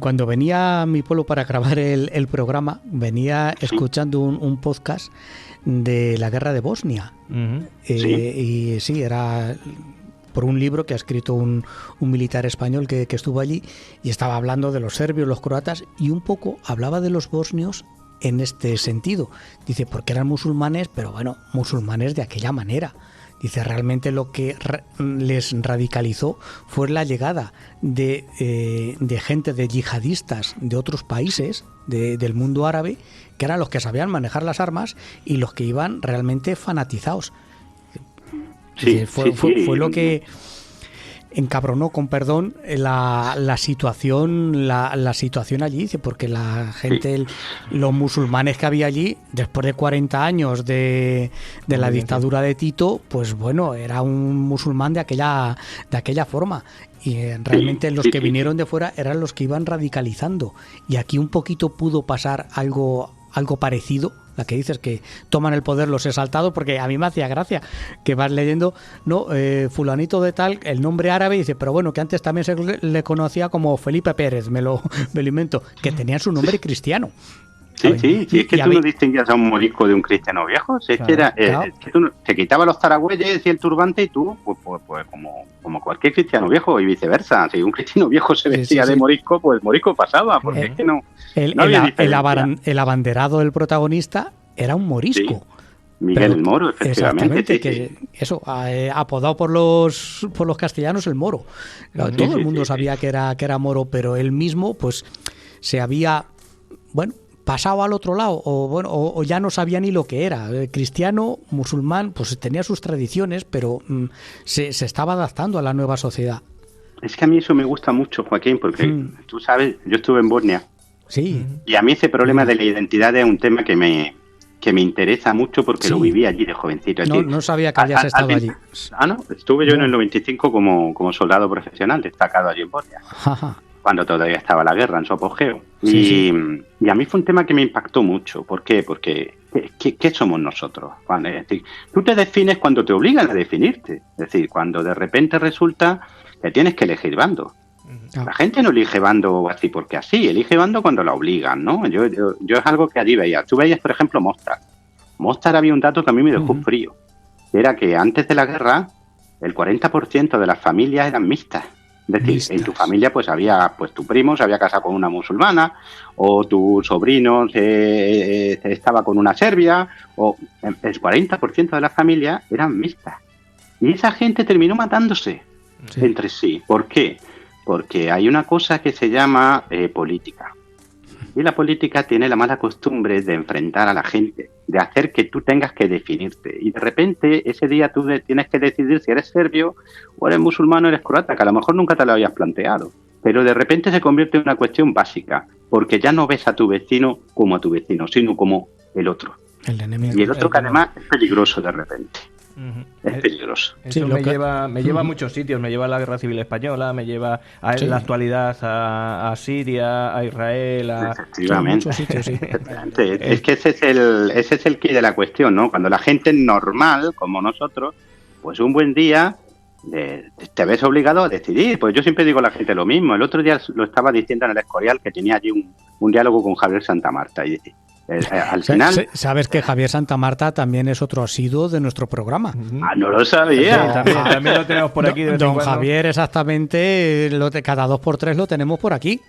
cuando venía a mi pueblo para grabar el programa, venía escuchando un podcast de la guerra de Bosnia. Y sí, era por un libro que ha escrito un militar español que estuvo allí y estaba hablando de los serbios, los croatas y un poco hablaba de los bosnios en este sentido. Dice, porque eran musulmanes, pero bueno, musulmanes de aquella manera. Dice, realmente lo que les radicalizó fue la llegada de gente, de yihadistas de otros países del mundo árabe, que eran los que sabían manejar las armas y los que iban realmente fanatizados. Dice, fue lo que encabronó, con perdón, la situación allí, dice, porque la gente, los musulmanes que había allí, después de 40 años de la dictadura de Tito, pues bueno, era un musulmán de aquella forma. Y realmente los que vinieron de fuera eran los que iban radicalizando. Y aquí un poquito pudo pasar algo parecido. La que dices que toman el poder los exaltados, porque a mí me hacía gracia que vas leyendo, fulanito de tal, el nombre árabe, y dice, pero bueno, que antes también se le conocía como Felipe Pérez, me lo invento, que tenía su nombre cristiano. Sí, es que tú no distinguías a un morisco de un cristiano viejo, si es que era, que tú te quitabas los zaragüeyes y el turbante y tú, pues como cualquier cristiano viejo y viceversa, si un cristiano viejo se vestía de morisco, pues morisco pasaba, porque es que no había diferencia. El abanderado del protagonista era un morisco. Sí. Miguel el Moro, efectivamente. Exactamente, eso, apodado por los castellanos el Moro. Todo el mundo sabía que era Moro, pero él mismo pues se había, pasado al otro lado, o ya no sabía ni lo que era. Cristiano, musulmán, pues tenía sus tradiciones, pero se estaba adaptando a la nueva sociedad. Es que a mí eso me gusta mucho, Joaquín, porque tú sabes, yo estuve en Bosnia. Sí. Y a mí ese problema de la identidad es un tema que me interesa mucho porque lo viví allí de jovencito. No sabía que habías estado allí. No, estuve yo en el 95 como soldado profesional destacado allí en Bosnia. Ajá. Cuando todavía estaba la guerra en su apogeo. Y a mí fue un tema que me impactó mucho. ¿Por qué? Porque ¿qué somos nosotros? Es decir, tú te defines cuando te obligan a definirte. Es decir, cuando de repente resulta que tienes que elegir bando. La gente no elige bando así porque así, elige bando cuando la obligan, ¿no? Yo es algo que allí veía. Tú veías, por ejemplo, Mostar. Mostar había un dato que a mí me dejó frío. Era que antes de la guerra, el 40% de las familias eran mixtas. Es decir, en tu familia pues había, pues tu primo se había casado con una musulmana, o tu sobrino estaba con una serbia, o el 40% de las familias eran mixtas. Y esa gente terminó matándose entre sí. ¿Por qué? Porque hay una cosa que se llama política. Y la política tiene la mala costumbre de enfrentar a la gente, de hacer que tú tengas que definirte. Y de repente, ese día tú tienes que decidir si eres serbio, o eres musulmán o eres croata, que a lo mejor nunca te lo habías planteado. Pero de repente se convierte en una cuestión básica, porque ya no ves a tu vecino como a tu vecino, sino como el otro. El enemigo. Y el otro que además es peligroso de repente. Es peligroso. Eso me lleva a muchos sitios, me lleva a la Guerra Civil Española, me lleva a la actualidad a Siria, a Israel, Efectivamente. Es que ese es el quid de la cuestión, ¿no? Cuando la gente normal, como nosotros, pues un buen día te ves obligado a decidir. Pues yo siempre digo a la gente lo mismo. El otro día lo estaba diciendo en el Escorial, que tenía allí un diálogo con Javier Santamarta, y al final... ¿Sabes que Javier Santamarta también es otro asiduo de nuestro programa? No lo sabía. También lo tenemos por aquí. Don Javier, exactamente, cada 2x3 lo tenemos por aquí.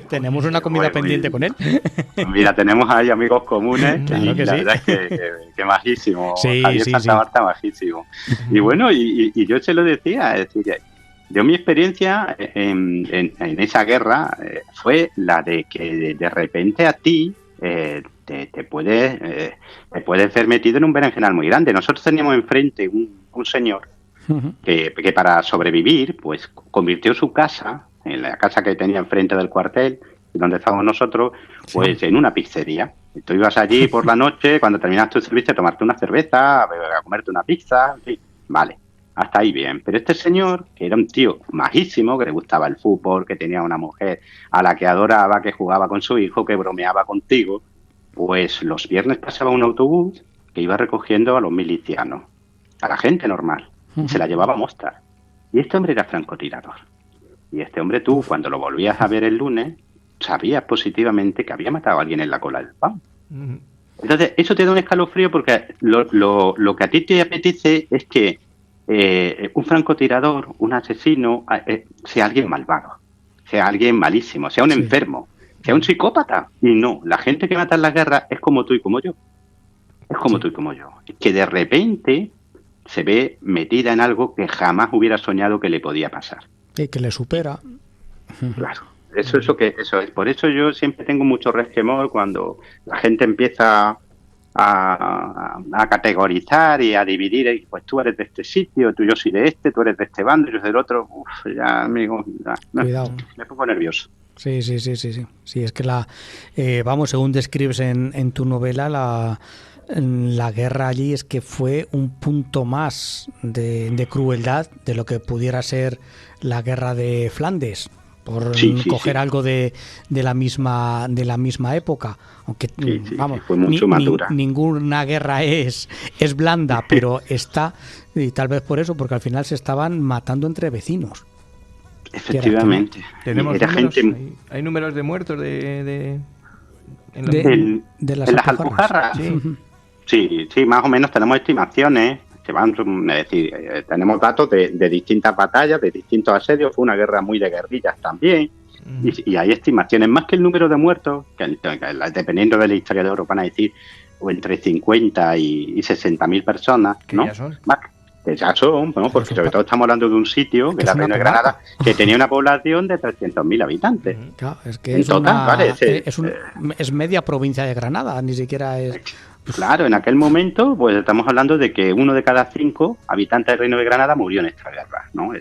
Tenemos una comida pendiente con él. Mira, tenemos ahí amigos comunes. Claro que la verdad es que majísimo. Javier Santamarta, majísimo. Y bueno, y yo se lo decía, es decir, yo mi experiencia en esa guerra fue la de que de repente a ti te puedes ver metido en un berenjenal muy grande. Nosotros teníamos enfrente un señor que para sobrevivir pues convirtió su casa, en la casa que tenía enfrente del cuartel donde estábamos nosotros, pues en una pizzería. Tú ibas allí por la noche, cuando terminas tu servicio, a tomarte una cerveza, a comerte una pizza, sí, vale, hasta ahí bien. Pero este señor, que era un tío majísimo, que le gustaba el fútbol, que tenía una mujer a la que adoraba, que jugaba con su hijo, que bromeaba contigo, pues los viernes pasaba un autobús que iba recogiendo a los milicianos, a la gente normal, y se la llevaba a Mostar. Y este hombre era francotirador. Y este hombre tú, cuando lo volvías a ver el lunes, sabías positivamente que había matado a alguien en la cola del pan. Entonces, eso te da un escalofrío porque lo que a ti te apetece es que un francotirador, un asesino, sea alguien malvado, sea alguien malísimo, sea un enfermo, sea un psicópata. Y no, la gente que mata en la guerra es como tú y como yo. Es como tú y como yo. Que de repente se ve metida en algo que jamás hubiera soñado que le podía pasar. Y que le supera. Claro. Eso es. Por eso yo siempre tengo mucho resquemor cuando la gente empieza a categorizar y a dividir, pues tú eres de este sitio, yo soy de este, tú eres de este bando, yo soy del otro. Uf, ya, amigo, cuidado. Me pongo nervioso. Sí, es que según describes en tu novela, la guerra allí es que fue un punto más de crueldad de lo que pudiera ser la guerra de Flandes, por coger algo de la misma época, aunque fue mucho más dura. Ninguna guerra es blanda, pero esta, y tal vez por eso, porque al final se estaban matando entre vecinos. Efectivamente. ¿Tenemos números? ¿Hay números de muertos de las Alpujarras. Sí, más o menos tenemos estimaciones que van, es decir, tenemos datos de distintas batallas, de distintos asedios. Fue una guerra muy de guerrillas también. Y hay estimaciones, más que el número de muertos, que dependiendo de la historia de Europa, van a decir entre 50 y 60.000 personas, ¿no? Que ya son, bueno, porque sobre todo estamos hablando de un sitio, que era Reino de Granada, que tenía una población de 300.000 habitantes. Claro, es que es total, ¿vale? Es media provincia de Granada, ni siquiera es... Claro, en aquel momento, pues estamos hablando de que 1 de cada 5 habitantes del Reino de Granada murió en esta guerra, ¿no?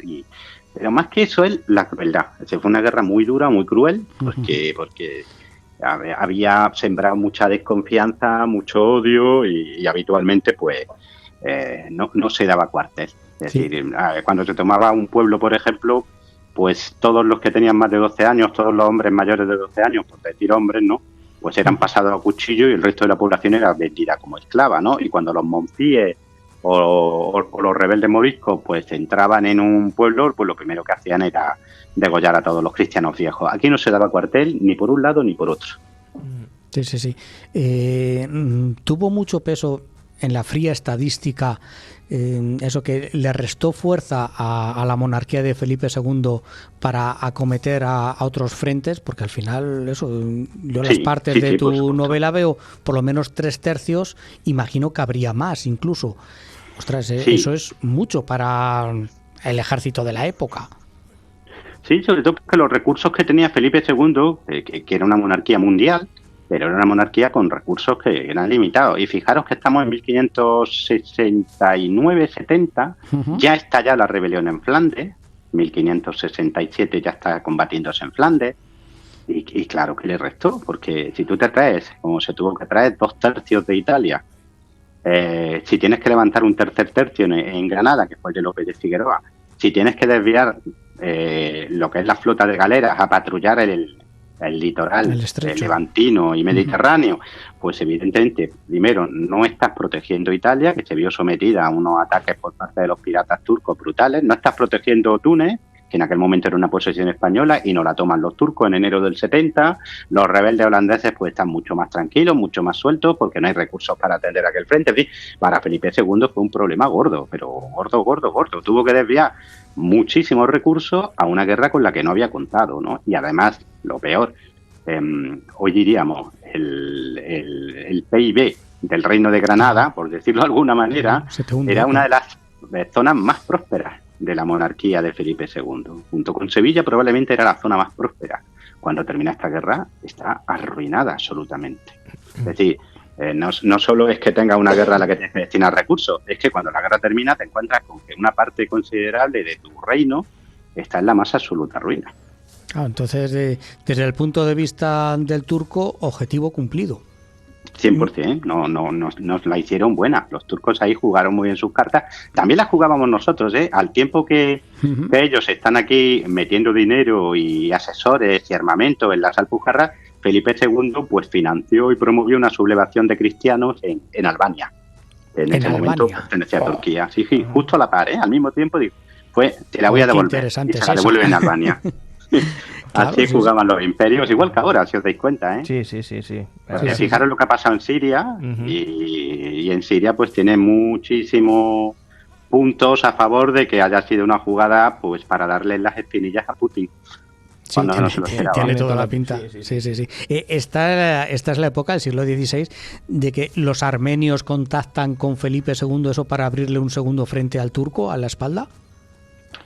Pero más que eso es la crueldad. Fue una guerra muy dura, muy cruel, porque había sembrado mucha desconfianza, mucho odio y habitualmente, pues, no se daba cuartel. Es decir, cuando se tomaba un pueblo, por ejemplo, pues todos los que tenían más de 12 años, todos los hombres mayores de 12 años, por decir hombres, ¿no?, pues eran pasados a cuchillo y el resto de la población era vendida como esclava, ¿no? Y cuando los monfíes o los rebeldes moriscos pues entraban en un pueblo, pues lo primero que hacían era degollar a todos los cristianos viejos. Aquí no se daba cuartel ni por un lado ni por otro. Sí. Tuvo mucho peso en la fría estadística eso que le restó fuerza a la monarquía de Felipe II para acometer a otros frentes, porque al final eso, yo las partes de tu novela veo por lo menos 3/3, imagino que habría más incluso. Ostras, eso es mucho para el ejército de la época. Sí, sobre todo porque los recursos que tenía Felipe II, que era una monarquía mundial, pero era una monarquía con recursos que eran limitados. Y fijaros que estamos en 1569-70, ya está ya la rebelión en Flandes, 1567 ya está combatiéndose en Flandes, y claro que le restó, porque si tú te traes, como se tuvo que traer 2/3 de Italia, si tienes que levantar un tercer tercio en Granada, que fue el de López de Figueroa, si tienes que desviar lo que es la flota de galeras a patrullar el litoral levantino y mediterráneo, pues evidentemente, primero, no estás protegiendo Italia, que se vio sometida a unos ataques por parte de los piratas turcos brutales, no estás protegiendo Túnez, que en aquel momento era una posesión española, y no la toman los turcos en enero del 70, los rebeldes holandeses pues están mucho más tranquilos, mucho más sueltos, porque no hay recursos para atender aquel frente. En fin, para Felipe II fue un problema gordo, pero gordo. Tuvo que desviar muchísimos recursos a una guerra con la que no había contado, ¿no? Y además, lo peor, hoy diríamos, el PIB del Reino de Granada, por decirlo de alguna manera, era una de las zonas más prósperas de la monarquía de Felipe II. Junto con Sevilla probablemente era la zona más próspera. Cuando termina esta guerra está arruinada absolutamente. Es decir, no solo es que tenga una guerra a la que tienes que destinar recursos, es que cuando la guerra termina te encuentras con que una parte considerable de tu reino está en la más absoluta ruina. Entonces, desde el punto de vista del turco, objetivo cumplido. 100%, nos la hicieron buena. Los turcos ahí jugaron muy bien sus cartas. También las jugábamos nosotros, Al tiempo que ellos están aquí metiendo dinero y asesores y armamento en las Alpujarras, Felipe II pues financió y promovió una sublevación de cristianos en Albania. En ese momento pertenecía a Turquía. Sí, justo a la par, Al mismo tiempo te la voy a devolver. Y se la devuelven en Albania. Claro, así jugaban los imperios, igual que ahora, si os dais cuenta, Sí. Fijaros lo que ha pasado en Siria, y en Siria pues tiene muchísimos puntos a favor de que haya sido una jugada pues para darle las espinillas a Putin. Tiene toda la pinta. Sí. Esta es la época del siglo XVI de que los armenios contactan con Felipe II, eso para abrirle un segundo frente al turco a la espalda.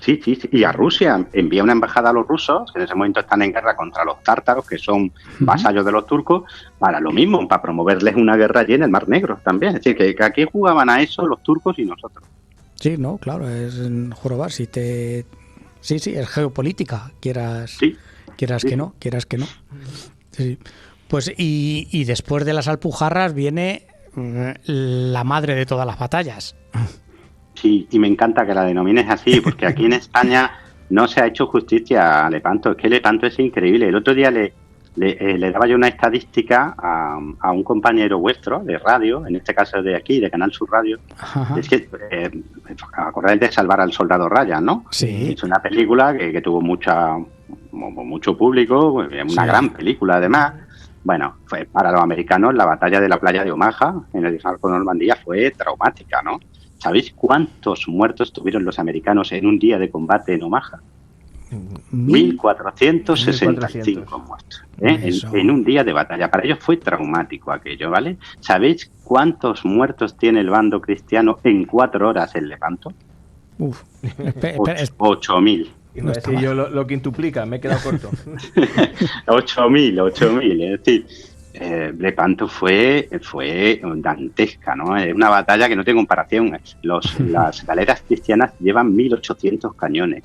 Sí, y a Rusia envía una embajada a los rusos, que en ese momento están en guerra contra los tártaros, que son vasallos de los turcos, para lo mismo, para promoverles una guerra allí en el Mar Negro también. Es decir, que aquí jugaban a eso los turcos y nosotros. Sí, no, claro, es jorobar. Sí, es geopolítica, quieras que no. Sí. Pues y después de las Alpujarras viene la madre de todas las batallas. Sí, y me encanta que la denomines así, porque aquí en España no se ha hecho justicia a Lepanto. Es que Lepanto es increíble. El otro día le daba yo una estadística a un compañero vuestro de radio, en este caso de aquí, de Canal Sur Radio. Ajá. Es que acordáis de Salvar al Soldado Ryan, ¿no? Sí. Es una película que tuvo mucho público, una gran película además. Bueno, para los americanos la batalla de la playa de Omaha en el desembarco de Normandía fue traumática, ¿no? ¿Sabéis cuántos muertos tuvieron los americanos en un día de combate en Omaha? 1.465 muertos, en un día de batalla. Para ellos fue traumático aquello, ¿vale? ¿Sabéis cuántos muertos tiene el bando cristiano en 4 horas en Lepanto? 8.000. No es decir, yo lo quintuplica, me he quedado corto. 8.000, es decir, Lepanto fue dantesca, ¿no? Es una batalla que no tiene comparación. Las galeras cristianas llevan 1.800 cañones,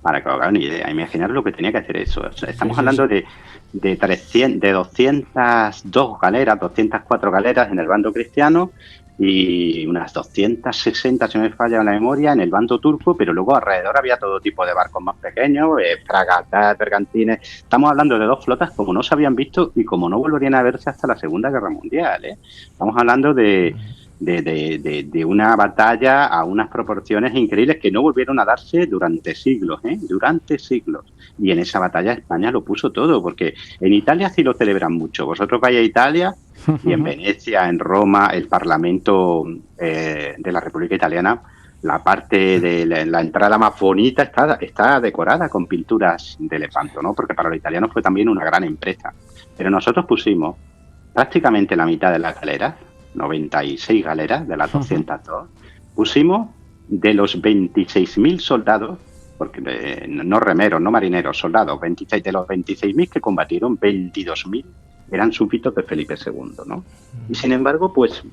para que os hagáis una idea. Imaginaros lo que tenía que hacer eso. O sea, estamos hablando de 202 galeras, 204 galeras en el bando cristiano y unas 260, si no me falla la memoria, en el bando turco, pero luego alrededor había todo tipo de barcos más pequeños, fragatas, bergantines. Estamos hablando de 2 flotas como no se habían visto y como no volverían a verse hasta la Segunda Guerra Mundial, ¿eh? Estamos hablando de una batalla a unas proporciones increíbles que no volvieron a darse durante siglos, durante siglos. Y en esa batalla España lo puso todo, porque en Italia sí lo celebran mucho. Vosotros vais a Italia y en Venecia, en Roma, el Parlamento de la República Italiana, la parte de la entrada más bonita está decorada con pinturas de Lepanto, ¿no? Porque para los italianos fue también una gran empresa. Pero nosotros pusimos prácticamente la mitad de las galeras, 96 galeras de las 202, pusimos de los 26.000 soldados, porque no remeros, no marineros, soldados, 26 de los 26.000 que combatieron, 22.000 eran súbditos de Felipe II, ¿no? Y sin embargo, pues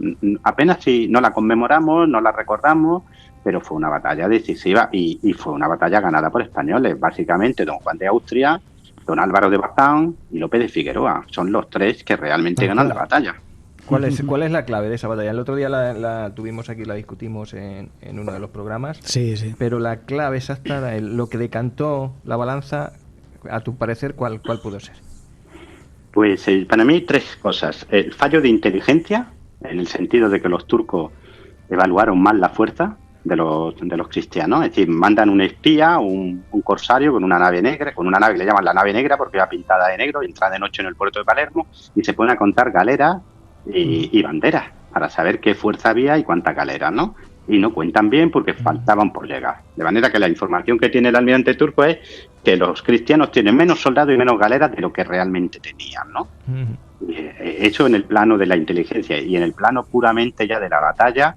apenas si no la conmemoramos, no la recordamos, pero fue una batalla decisiva y fue una batalla ganada por españoles, básicamente don Juan de Austria, don Álvaro de Bazán y Lope de Figueroa. Son los 3 que realmente ganan la batalla. ¿Cuál es la clave de esa batalla? El otro día la tuvimos aquí, la discutimos en uno de los programas. Sí. Pero la clave exacta, lo que decantó la balanza, a tu parecer, ¿cuál pudo ser? Pues para mí 3 cosas. El fallo de inteligencia, en el sentido de que los turcos evaluaron mal la fuerza de los cristianos. Es decir, mandan un espía, un corsario con una nave negra, con una nave que le llaman la nave negra porque va pintada de negro, entra de noche en el puerto de Palermo y se pone a contar galeras y banderas para saber qué fuerza había y cuántas galeras, ¿no? Y no cuentan bien porque faltaban por llegar. De manera que la información que tiene el almirante turco es que los cristianos tienen menos soldados y menos galeras de lo que realmente tenían, ¿no? Eso en el plano de la inteligencia y en el plano puramente ya de la batalla,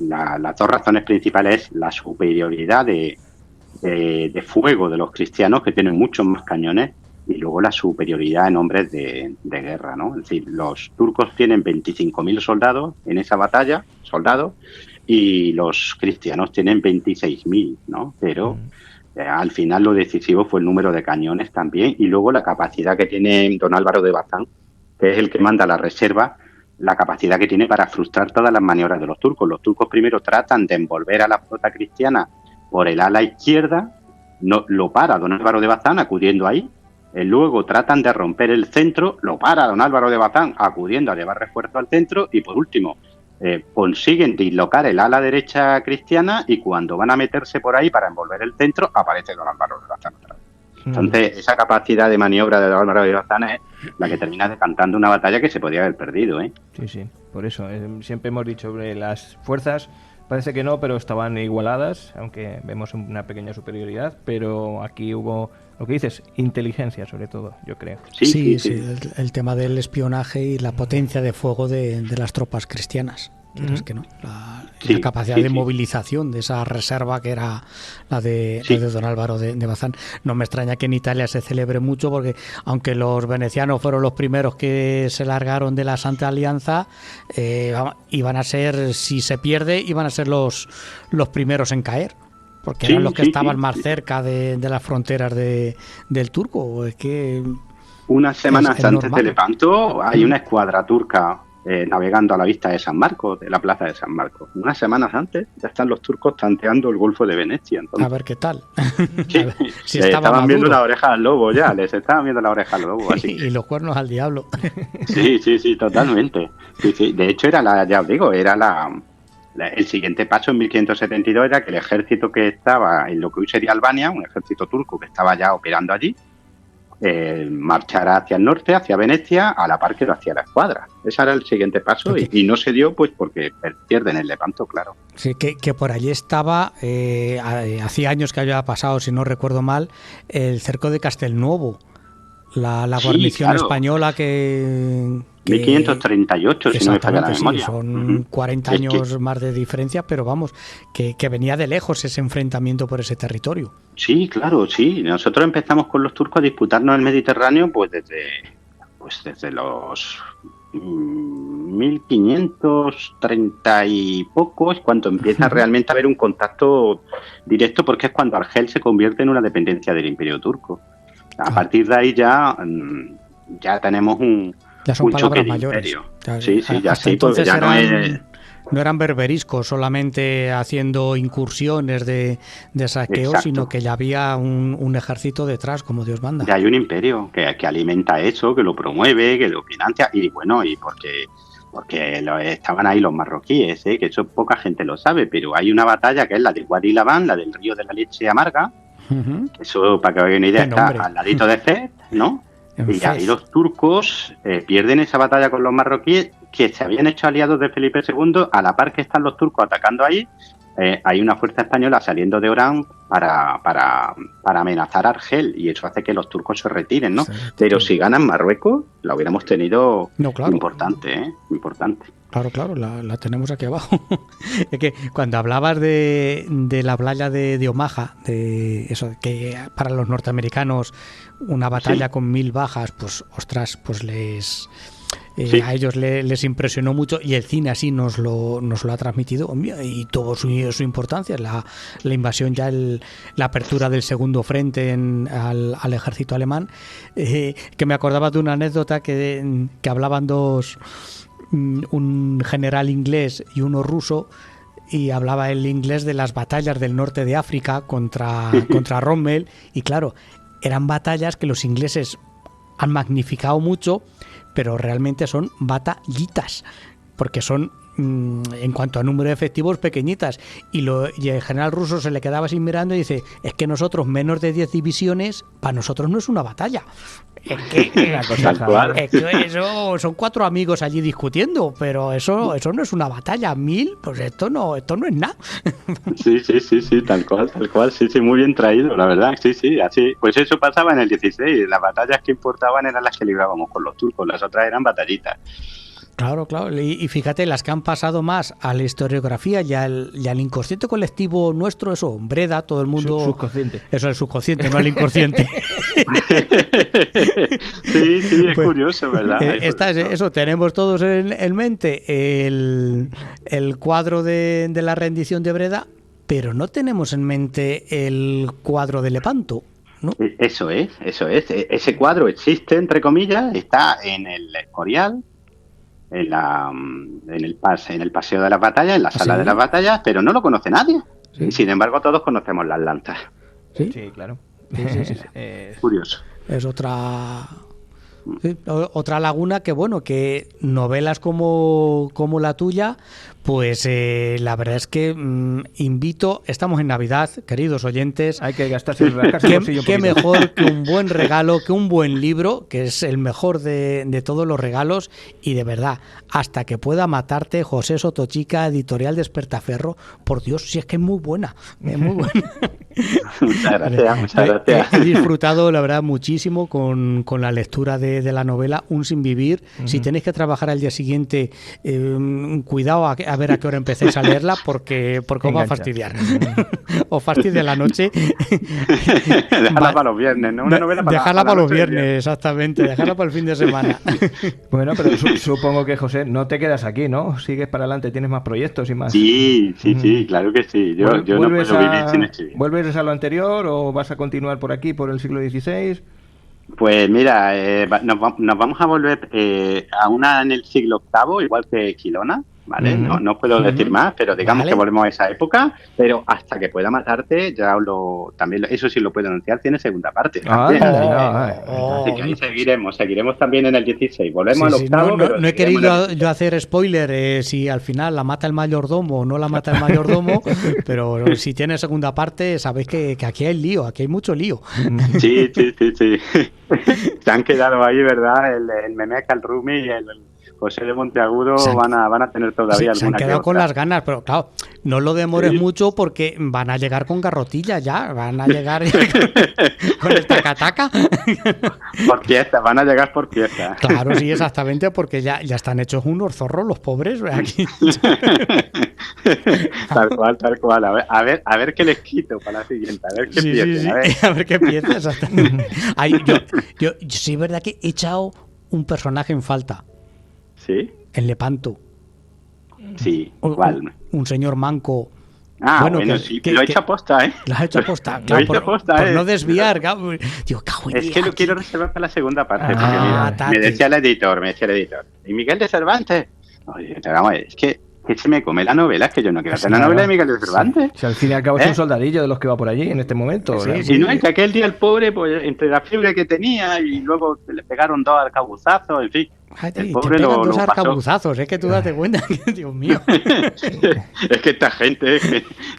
las 2 razones principales es la superioridad de fuego de los cristianos, que tienen muchos más cañones, y luego la superioridad en hombres de guerra, ¿no? Es decir, los turcos tienen 25.000 soldados en esa batalla, y los cristianos tienen 26.000, ¿no? Pero al final lo decisivo fue el número de cañones también, y luego la capacidad que tiene don Álvaro de Bazán, que es el que manda la reserva, la capacidad que tiene para frustrar todas las maniobras de los turcos. Los turcos primero tratan de envolver a la flota cristiana por el ala izquierda, no lo para don Álvaro de Bazán acudiendo ahí. Luego tratan de romper el centro, lo para don Álvaro de Bazán acudiendo a llevar refuerzo al centro y por último consiguen dislocar el ala derecha cristiana y cuando van a meterse por ahí para envolver el centro aparece don Álvaro de Bazán otra vez. Entonces esa capacidad de maniobra de don Álvaro de Bazán es la que termina decantando una batalla que se podía haber perdido, ¿eh? Sí, por eso siempre hemos dicho que las fuerzas parece que no, pero estaban igualadas, aunque vemos una pequeña superioridad, pero aquí hubo, lo que dices, inteligencia sobre todo, yo creo. Sí. El tema del espionaje y la potencia de fuego de las tropas cristianas. ¿Quieres que no? La capacidad de movilización de esa reserva que era la de don Álvaro de Bazán. No me extraña que en Italia se celebre mucho porque aunque los venecianos fueron los primeros que se largaron de la Santa Alianza, iban a ser, si se pierde, iban a ser los primeros en caer. Porque eran los que estaban más cerca de las fronteras del turco. Es que unas semanas antes de Lepanto hay una escuadra turca navegando a la vista de San Marcos, de la plaza de San Marcos. Unas semanas antes ya están los turcos tanteando el Golfo de Venecia. Entonces, a ver qué tal. Sí, si estaban viendo la oreja al lobo ya, les estaban viendo la oreja al lobo. Así. Y los cuernos al diablo. Sí, totalmente. Sí. De hecho, era el siguiente paso en 1572 era que el ejército que estaba en lo que hoy sería Albania, un ejército turco que estaba ya operando allí, marchar hacia el norte, hacia Venecia, a la par que lo hacía la escuadra. Ese era el siguiente paso, okay. y no se dio pues porque pierden el Lepanto, claro. Sí, que por allí estaba, hacía años que había pasado, si no recuerdo mal, el cerco de Castelnuovo, la guarnición española que 1538, si no me falla la memoria. Son 40 años más de diferencia, pero vamos, que venía de lejos ese enfrentamiento por ese territorio. Sí, claro, sí. Nosotros empezamos con los turcos a disputarnos el Mediterráneo pues desde los 1530 y pocos, cuando empieza realmente a haber un contacto directo, porque es cuando Argel se convierte en una dependencia del Imperio Turco. A partir de ahí ya tenemos ya son palabras mayores. Sí, ya sí, porque ya no eran berberiscos solamente haciendo incursiones de saqueo, exacto, sino que ya había un ejército detrás, como Dios manda. Ya hay un imperio que alimenta eso, que lo promueve, que lo financia, y bueno, y porque estaban ahí los marroquíes, que eso poca gente lo sabe, pero hay una batalla que es la de Wadi Labán, la del río de la leche amarga. Eso, para que os hagáis una idea, está al ladito de Fez, ¿no? Y ahí los turcos pierden esa batalla con los marroquíes, que se habían hecho aliados de Felipe II. A la par que están los turcos atacando ahí, hay una fuerza española saliendo de Orán para amenazar a Argel, y eso hace que los turcos se retiren, ¿no? Pero si ganan Marruecos, la hubiéramos tenido importante. Claro, la tenemos aquí abajo. Es que cuando hablabas de la playa de Omaha, de eso, que para los norteamericanos una batalla con 1000 bajas, pues ostras, pues a ellos les impresionó mucho, y el cine así nos lo ha transmitido, y todo su importancia, la invasión, ya la apertura del segundo frente al ejército alemán, que me acordaba de una anécdota que hablaban un general inglés y uno ruso, y hablaba el inglés de las batallas del norte de África contra Rommel, y claro, eran batallas que los ingleses han magnificado mucho, pero realmente son batallitas, porque son, en cuanto a número de efectivos, pequeñitas, y el general ruso se le quedaba así mirando y dice, es que nosotros menos de 10 divisiones, para nosotros no es una batalla. Es que eso son 4 amigos allí discutiendo, pero eso no es una batalla. 1000, pues esto no es nada. Sí, tal cual, sí, muy bien traído, la verdad, sí, así. Pues eso pasaba en el 16, las batallas que importaban eran las que librábamos con los turcos, las otras eran batallitas. Claro, y fíjate, las que han pasado más a la historiografía y al inconsciente colectivo nuestro, eso, Breda, todo el mundo... Subconsciente. Eso, el subconsciente, no el inconsciente. Sí, es pues, curioso, ¿verdad? Eso, tenemos todos en mente el cuadro de la rendición de Breda, pero no tenemos en mente el cuadro de Lepanto, ¿no? Eso es. Ese cuadro existe, entre comillas, está en el Escorial, en el paseo de las batallas, en la sala de las batallas, pero no lo conoce nadie. Sí. Sin embargo, todos conocemos las lanzas. Sí, claro. Sí. Curioso. Es otra laguna que novelas como la tuya, pues la verdad es que estamos en Navidad, queridos oyentes, hay que gastarse la casa del bolsillo. Qué mejor que un buen regalo, que un buen libro, que es el mejor de todos los regalos, y de verdad, Hasta que pueda matarte, José Sotochica, editorial Despertaferro. Por Dios, si es que es muy buena, Muchas gracias. He disfrutado, la verdad, muchísimo con la lectura de la novela Un sin vivir. Si tenéis que trabajar al día siguiente, cuidado a ver a qué hora empecéis a leerla, porque os va a fastidiar. Os fastidia la noche. Dejarla para los viernes, ¿no? Una novela dejarla para los viernes, exactamente. Dejarla para el fin de semana. Bueno, pero supongo que, José, no te quedas aquí, ¿no? Sigues para adelante, tienes más proyectos y más. Sí, claro que sí. Yo no puedo vivir sin escribir. ¿Vuelves a lo anterior o vas a continuar por aquí, por el siglo XVI? Pues mira, nos vamos a volver a una en el siglo VIII, igual que Quilona, ¿vale? No puedo decir más, pero digamos que volvemos a esa época, pero hasta que pueda matarte, ya también eso sí lo puedo anunciar, tiene segunda parte. Así que ahí seguiremos también en el 16. Volvemos al octavo. No he querido yo hacer spoiler si al final la mata el mayordomo o no la mata el mayordomo, pero si tiene segunda parte, sabéis que aquí hay lío, aquí hay mucho lío. Sí. Se han quedado ahí, ¿verdad? El Memeca, el Rumi y el José de Monteagudo van a tener todavía alguna. Se han quedado con las ganas, pero claro, no lo demores mucho porque van a llegar con garrotilla ya, van a llegar con el taca-taca. Por pieza, van a llegar por pieza. Claro, sí, exactamente, porque ya están hechos unos zorros los pobres aquí. Tal cual. A ver qué les quito para la siguiente, a ver qué pieza. A ver qué pieza, exactamente. Yo sí, es verdad que he echado un personaje en falta. ¿Sí? El Lepanto. Sí, ¿cuál? Un señor manco. Bueno, sí, lo he hecho aposta, ¿eh? Lo has hecho aposta, claro, por no desviar. Digo, es que lo quiero reservar para la segunda parte. Porque mira, me decía el editor. ¿Y Miguel de Cervantes? Oye, es que se me come la novela, es que yo no quiero hacer la novela de Miguel de Cervantes. Si al fin y al cabo es un soldadillo de los que va por allí en este momento. Sí, no, es que aquel día el pobre, pues entre la fiebre que tenía y luego le pegaron 2 arcabuzazos, en fin. El pobre te pegan 2 arcabuzazos, es que tú date cuenta, Dios mío. Es que esta gente, es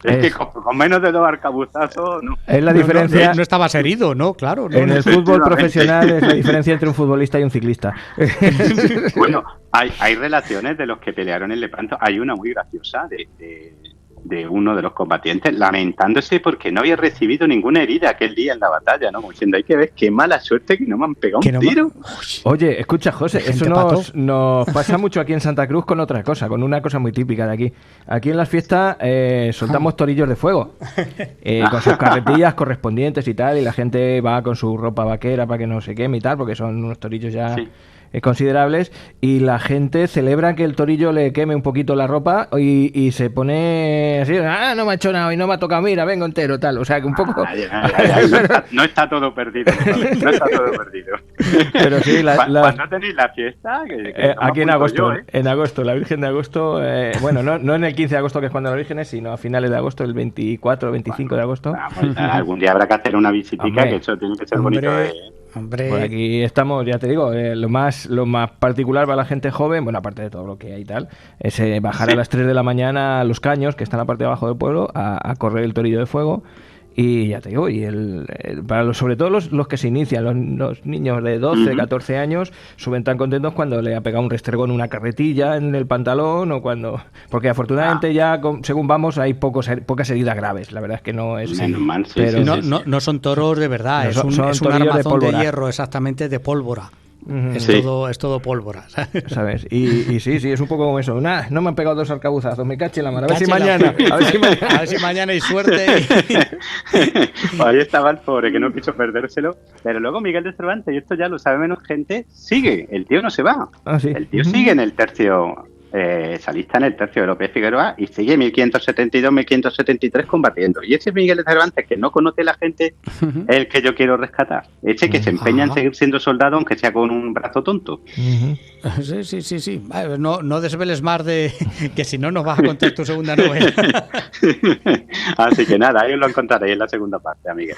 que con menos de 2 arcabuzazos, no. Es la diferencia. No estabas herido, ¿no? Claro. En el fútbol profesional es la diferencia entre un futbolista y un ciclista. Bueno, hay relaciones de los que pelearon en Lepanto. Hay una muy graciosa de uno de los combatientes lamentándose porque no había recibido ninguna herida aquel día en la batalla, ¿no? Como diciendo, hay que ver qué mala suerte que no me han pegado un tiro. Oye, escucha, José, eso nos pasa mucho aquí en Santa Cruz con otra cosa, con una cosa muy típica de aquí. Aquí en las fiestas soltamos torillos de fuego, con sus carretillas correspondientes y tal, y la gente va con su ropa vaquera para que no se queme y tal, porque son unos torillos ya... Sí. Considerables, y la gente celebra que el torillo le queme un poquito la ropa y se pone así, no me ha hecho nada y no me ha tocado, mira, vengo entero, tal, o sea que un poco... No está todo perdido, no está todo perdido. Pero sí, ¿Cuándo tenéis la fiesta? Aquí en agosto, en agosto, la Virgen de agosto, bueno, no en el 15 de agosto que es cuando la Virgen es, sino a finales de agosto, el 24 o 25 de agosto. Pues, algún día habrá que hacer una visitica, que eso tiene que ser bonito. Por aquí estamos, ya te digo, lo más particular para la gente joven, bueno, aparte de todo lo que hay y tal, es bajar a las 3 de la mañana a Los Caños, que está en la parte de abajo del pueblo, a correr el torillo de fuego. Y ya te digo, sobre todo los que se inician, los niños de 12, 14 años, suben tan contentos cuando le ha pegado un restregón, una carretilla en el pantalón, o cuando... Porque afortunadamente ya, según vamos, hay pocas heridas graves. La verdad es que no es... Pero no son toros de verdad, es un armazón de hierro, exactamente, de pólvora. Es todo pólvora, ¿sabes? Y sí, es un poco como eso. No me han pegado 2 arcabuzazos, me caché la mano. A ver si mañana hay suerte. Ahí estaba el pobre que no quiso perdérselo. Pero luego Miguel de Cervantes, y esto ya lo sabe menos gente, sigue. El tío no se va. ¿Sí? El tío sigue en el tercio. Salista en el tercio de López Figueroa y sigue 1572, 1573 combatiendo. Y ese Miguel de Cervantes que no conoce la gente es el que yo quiero rescatar. Ese que se empeña en seguir siendo soldado aunque sea con un brazo tonto. Sí. No desveles más de que si no nos vas a contar tu segunda novela. Así que nada, ahí os lo encontraréis en la segunda parte, Miguel.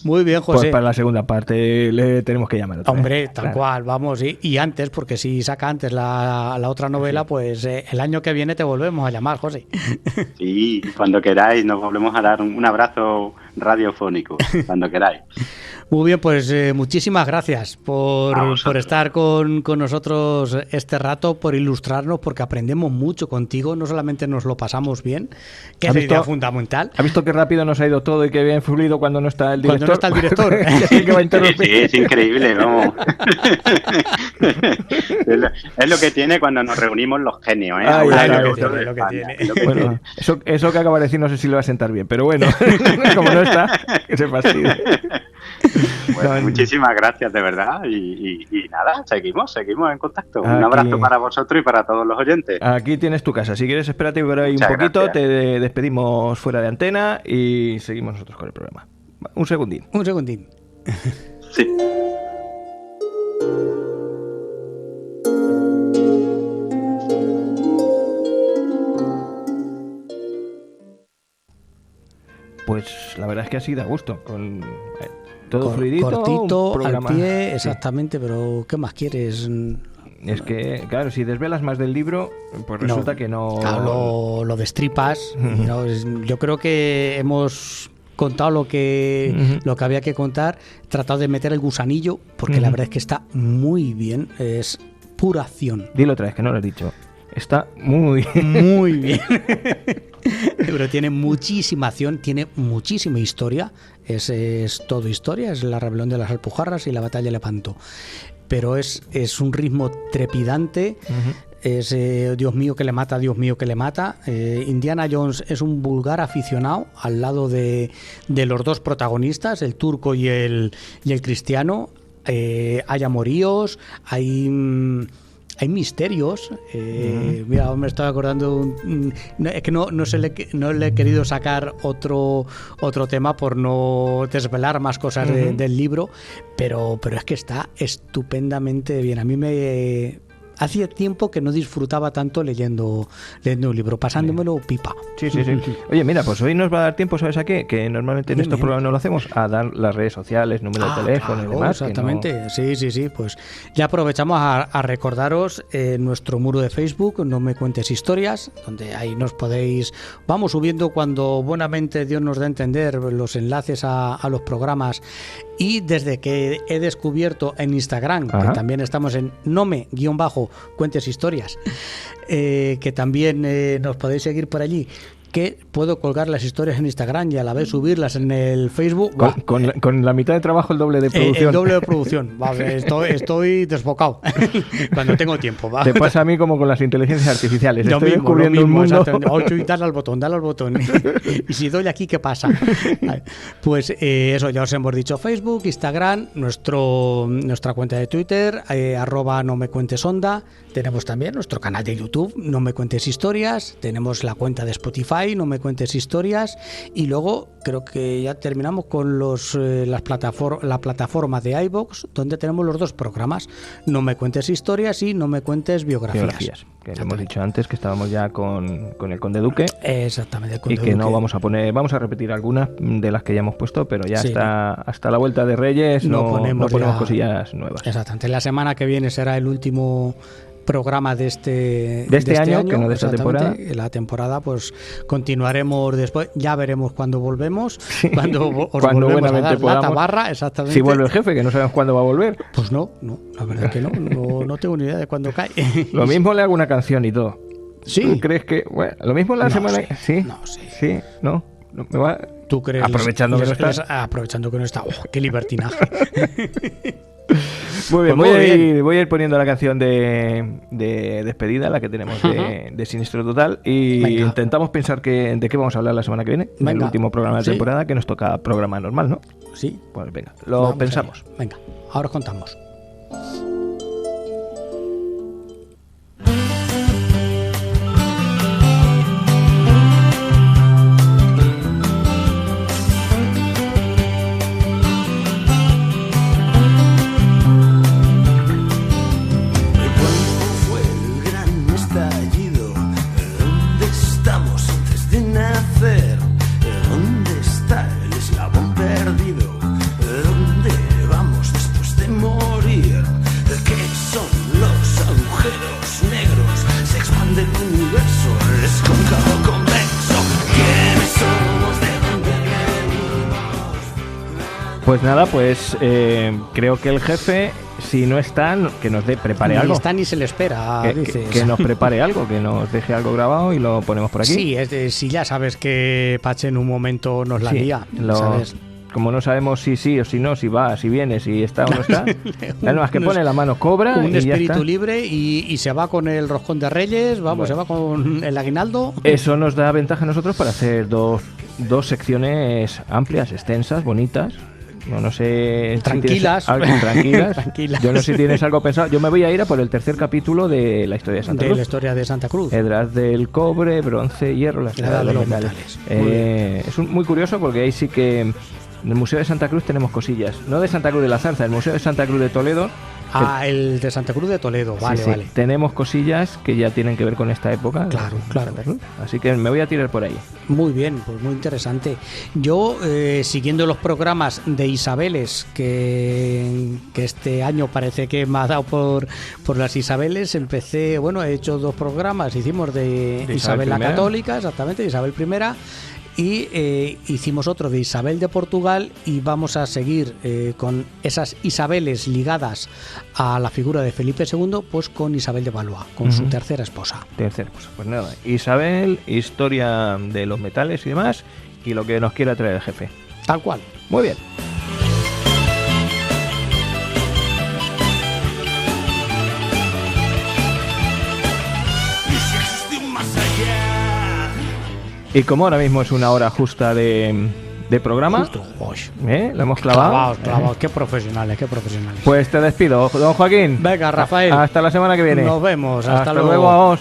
Muy bien, José. Pues para la segunda parte le tenemos que llamar otra vez. Tal cual, vamos. Y antes, porque si saca antes la otra novela, pues el año que viene te volvemos a llamar, José. Sí, cuando queráis nos volvemos a dar un abrazo radiofónico, cuando queráis. Muy bien, pues muchísimas gracias por estar con nosotros este rato, por ilustrarnos, porque aprendemos mucho contigo, no solamente nos lo pasamos bien, que es la idea fundamental. ¿Has visto qué rápido nos ha ido todo y qué bien fluido cuando no está el director? Cuando no está el director. Sí, es increíble, vamos. Es lo que tiene cuando nos reunimos los genios, ¿eh? Bueno, eso que acaba de decir no sé si le va a sentar bien, pero bueno, como no está, que se fastidie. Bueno, muchísimas gracias de verdad y nada, seguimos en contacto. Un abrazo para vosotros y para todos los oyentes. Aquí tienes tu casa, si quieres espérate por ahí un poquito, gracias. Te despedimos fuera de antena y seguimos nosotros con el programa. Un segundín. Sí. pues la verdad es que así da gusto. Con todo fluidito, cortito, al pie, exactamente, pero ¿qué más quieres? Es que, claro, si desvelas más del libro, pues resulta que no... Claro, lo destripas. ¿no? Yo creo que hemos contado lo que había que contar, tratado de meter el gusanillo, porque la verdad es que está muy bien, es pura acción. Dilo otra vez, que no lo he dicho. Está muy bien. Pero tiene muchísima acción, tiene muchísima historia. Es todo historia, es la rebelión de las Alpujarras y la batalla de Lepanto. Pero es un ritmo trepidante. Es Dios mío que le mata, Dios mío que le mata. Indiana Jones es un vulgar aficionado al lado de los dos protagonistas, el turco y el cristiano. Hay amoríos, hay misterios. Mira, me estaba acordando, es que no le he querido sacar otro tema por no desvelar más cosas del libro, pero es que está estupendamente bien. A mí hacía tiempo que no disfrutaba tanto leyendo un libro, pasándomelo pipa. Sí. Oye, mira, pues hoy nos va a dar tiempo, ¿sabes a qué? Que normalmente en estos programas no lo hacemos, a dar las redes sociales, número de teléfono y demás. Exactamente, sí. Pues ya aprovechamos a recordaros nuestro muro de Facebook, No Me Cuentes Historias, donde ahí nos podéis... Vamos subiendo cuando buenamente Dios nos da a entender los enlaces a los programas. Y desde que he descubierto en Instagram, que también estamos en Nome-Cuentes Historias, que también nos podéis seguir por allí, que puedo colgar las historias en Instagram y a la vez subirlas en el Facebook. Con la mitad de trabajo, el doble de producción. El doble de producción. Estoy desbocado cuando tengo tiempo. ¿va? Te pasa a mí como con las inteligencias artificiales. Estoy descubriendo un mundo. Dale al botón. Y si doy aquí, ¿qué pasa? Pues eso, ya os hemos dicho: Facebook, Instagram, nuestra cuenta de Twitter, @nomecuentesonda. Tenemos también nuestro canal de YouTube, No Me Cuentes Historias. Tenemos la cuenta de Spotify, No Me Cuentes Historias. Y luego creo que ya terminamos con la plataforma de iVoox, donde tenemos los dos programas, No Me Cuentes Historias y No Me Cuentes Biografías. Que hemos dicho antes que estábamos ya con el Conde Duque. Exactamente, el Conde Duque. Y que Duque. no vamos a repetir algunas de las que ya hemos puesto, pero ya hasta la vuelta de Reyes no ponemos cosillas nuevas. Exactamente. La semana que viene será el último programa de este año, que no de esta temporada. La temporada, pues continuaremos después, ya veremos cuándo volvemos, cuando volvemos a dar la tabarra, exactamente. Si vuelve el jefe, que no sabemos cuándo va a volver. Pues no, la verdad que no tengo ni idea de cuándo cae. Lo mismo le hago una canción y todo. Sí. ¿Tú crees que lo mismo la semana? Sí. Sí, ¿no? ¿Me va? ¿Tú crees? Aprovechando que no está. Aprovechando que no está. ¡Oh, qué libertinaje! Muy bien, voy a ir poniendo la canción de despedida, la que tenemos de Siniestro Total, y intentamos pensar de qué vamos a hablar la semana que viene, en el último programa de temporada, que nos toca programa normal, ¿no? Sí. Pues venga, lo pensamos. Venga, ahora os contamos. Pues nada, creo que el jefe, si no está, que nos prepare algo. Ni está ni se le espera, que nos prepare algo, que nos deje algo grabado y lo ponemos por aquí. Sí, si ya sabes que Pache en un momento nos la lía, ¿sabes? Como no sabemos si sí o si no, si va, si viene, si está o no está, nada más que pone la mano, cobra un y ya espíritu está. libre y se va con el roscón de Reyes, se va con el aguinaldo. Eso nos da ventaja a nosotros para hacer dos secciones amplias, extensas, bonitas. No sé. Tranquilas. Tranquilas. Yo no sé si tienes algo pensado. Yo me voy a ir a por el tercer capítulo de la historia de Santa Cruz. De la historia de Santa Cruz. Edad del cobre, bronce, hierro, la edad de los metales. Es muy curioso porque ahí sí que en el Museo de Santa Cruz tenemos cosillas. No de Santa Cruz de la Zarza, el Museo de Santa Cruz de Toledo El de Santa Cruz de Toledo, vale, sí. vale. Tenemos cosillas que ya tienen que ver con esta época. Claro. Así que me voy a tirar por ahí. Muy bien, pues muy interesante. Yo, siguiendo los programas de Isabeles, que este año parece que me ha dado por las Isabeles, empecé, he hecho 2 programas, hicimos de Isabel la Católica, exactamente, de Isabel I, y hicimos otro de Isabel de Portugal, y vamos a seguir con esas Isabeles ligadas a la figura de Felipe II, pues con Isabel de Valois, con su tercera esposa. Pues nada, Isabel, historia de los metales y demás, y lo que nos quiera traer el jefe. Tal cual. Muy bien. Y como ahora mismo es una hora justa de programa, lo hemos clavado. Clavado. Qué profesionales. Pues te despido, don Joaquín. Venga, Rafael. Hasta la semana que viene. Nos vemos. Hasta luego.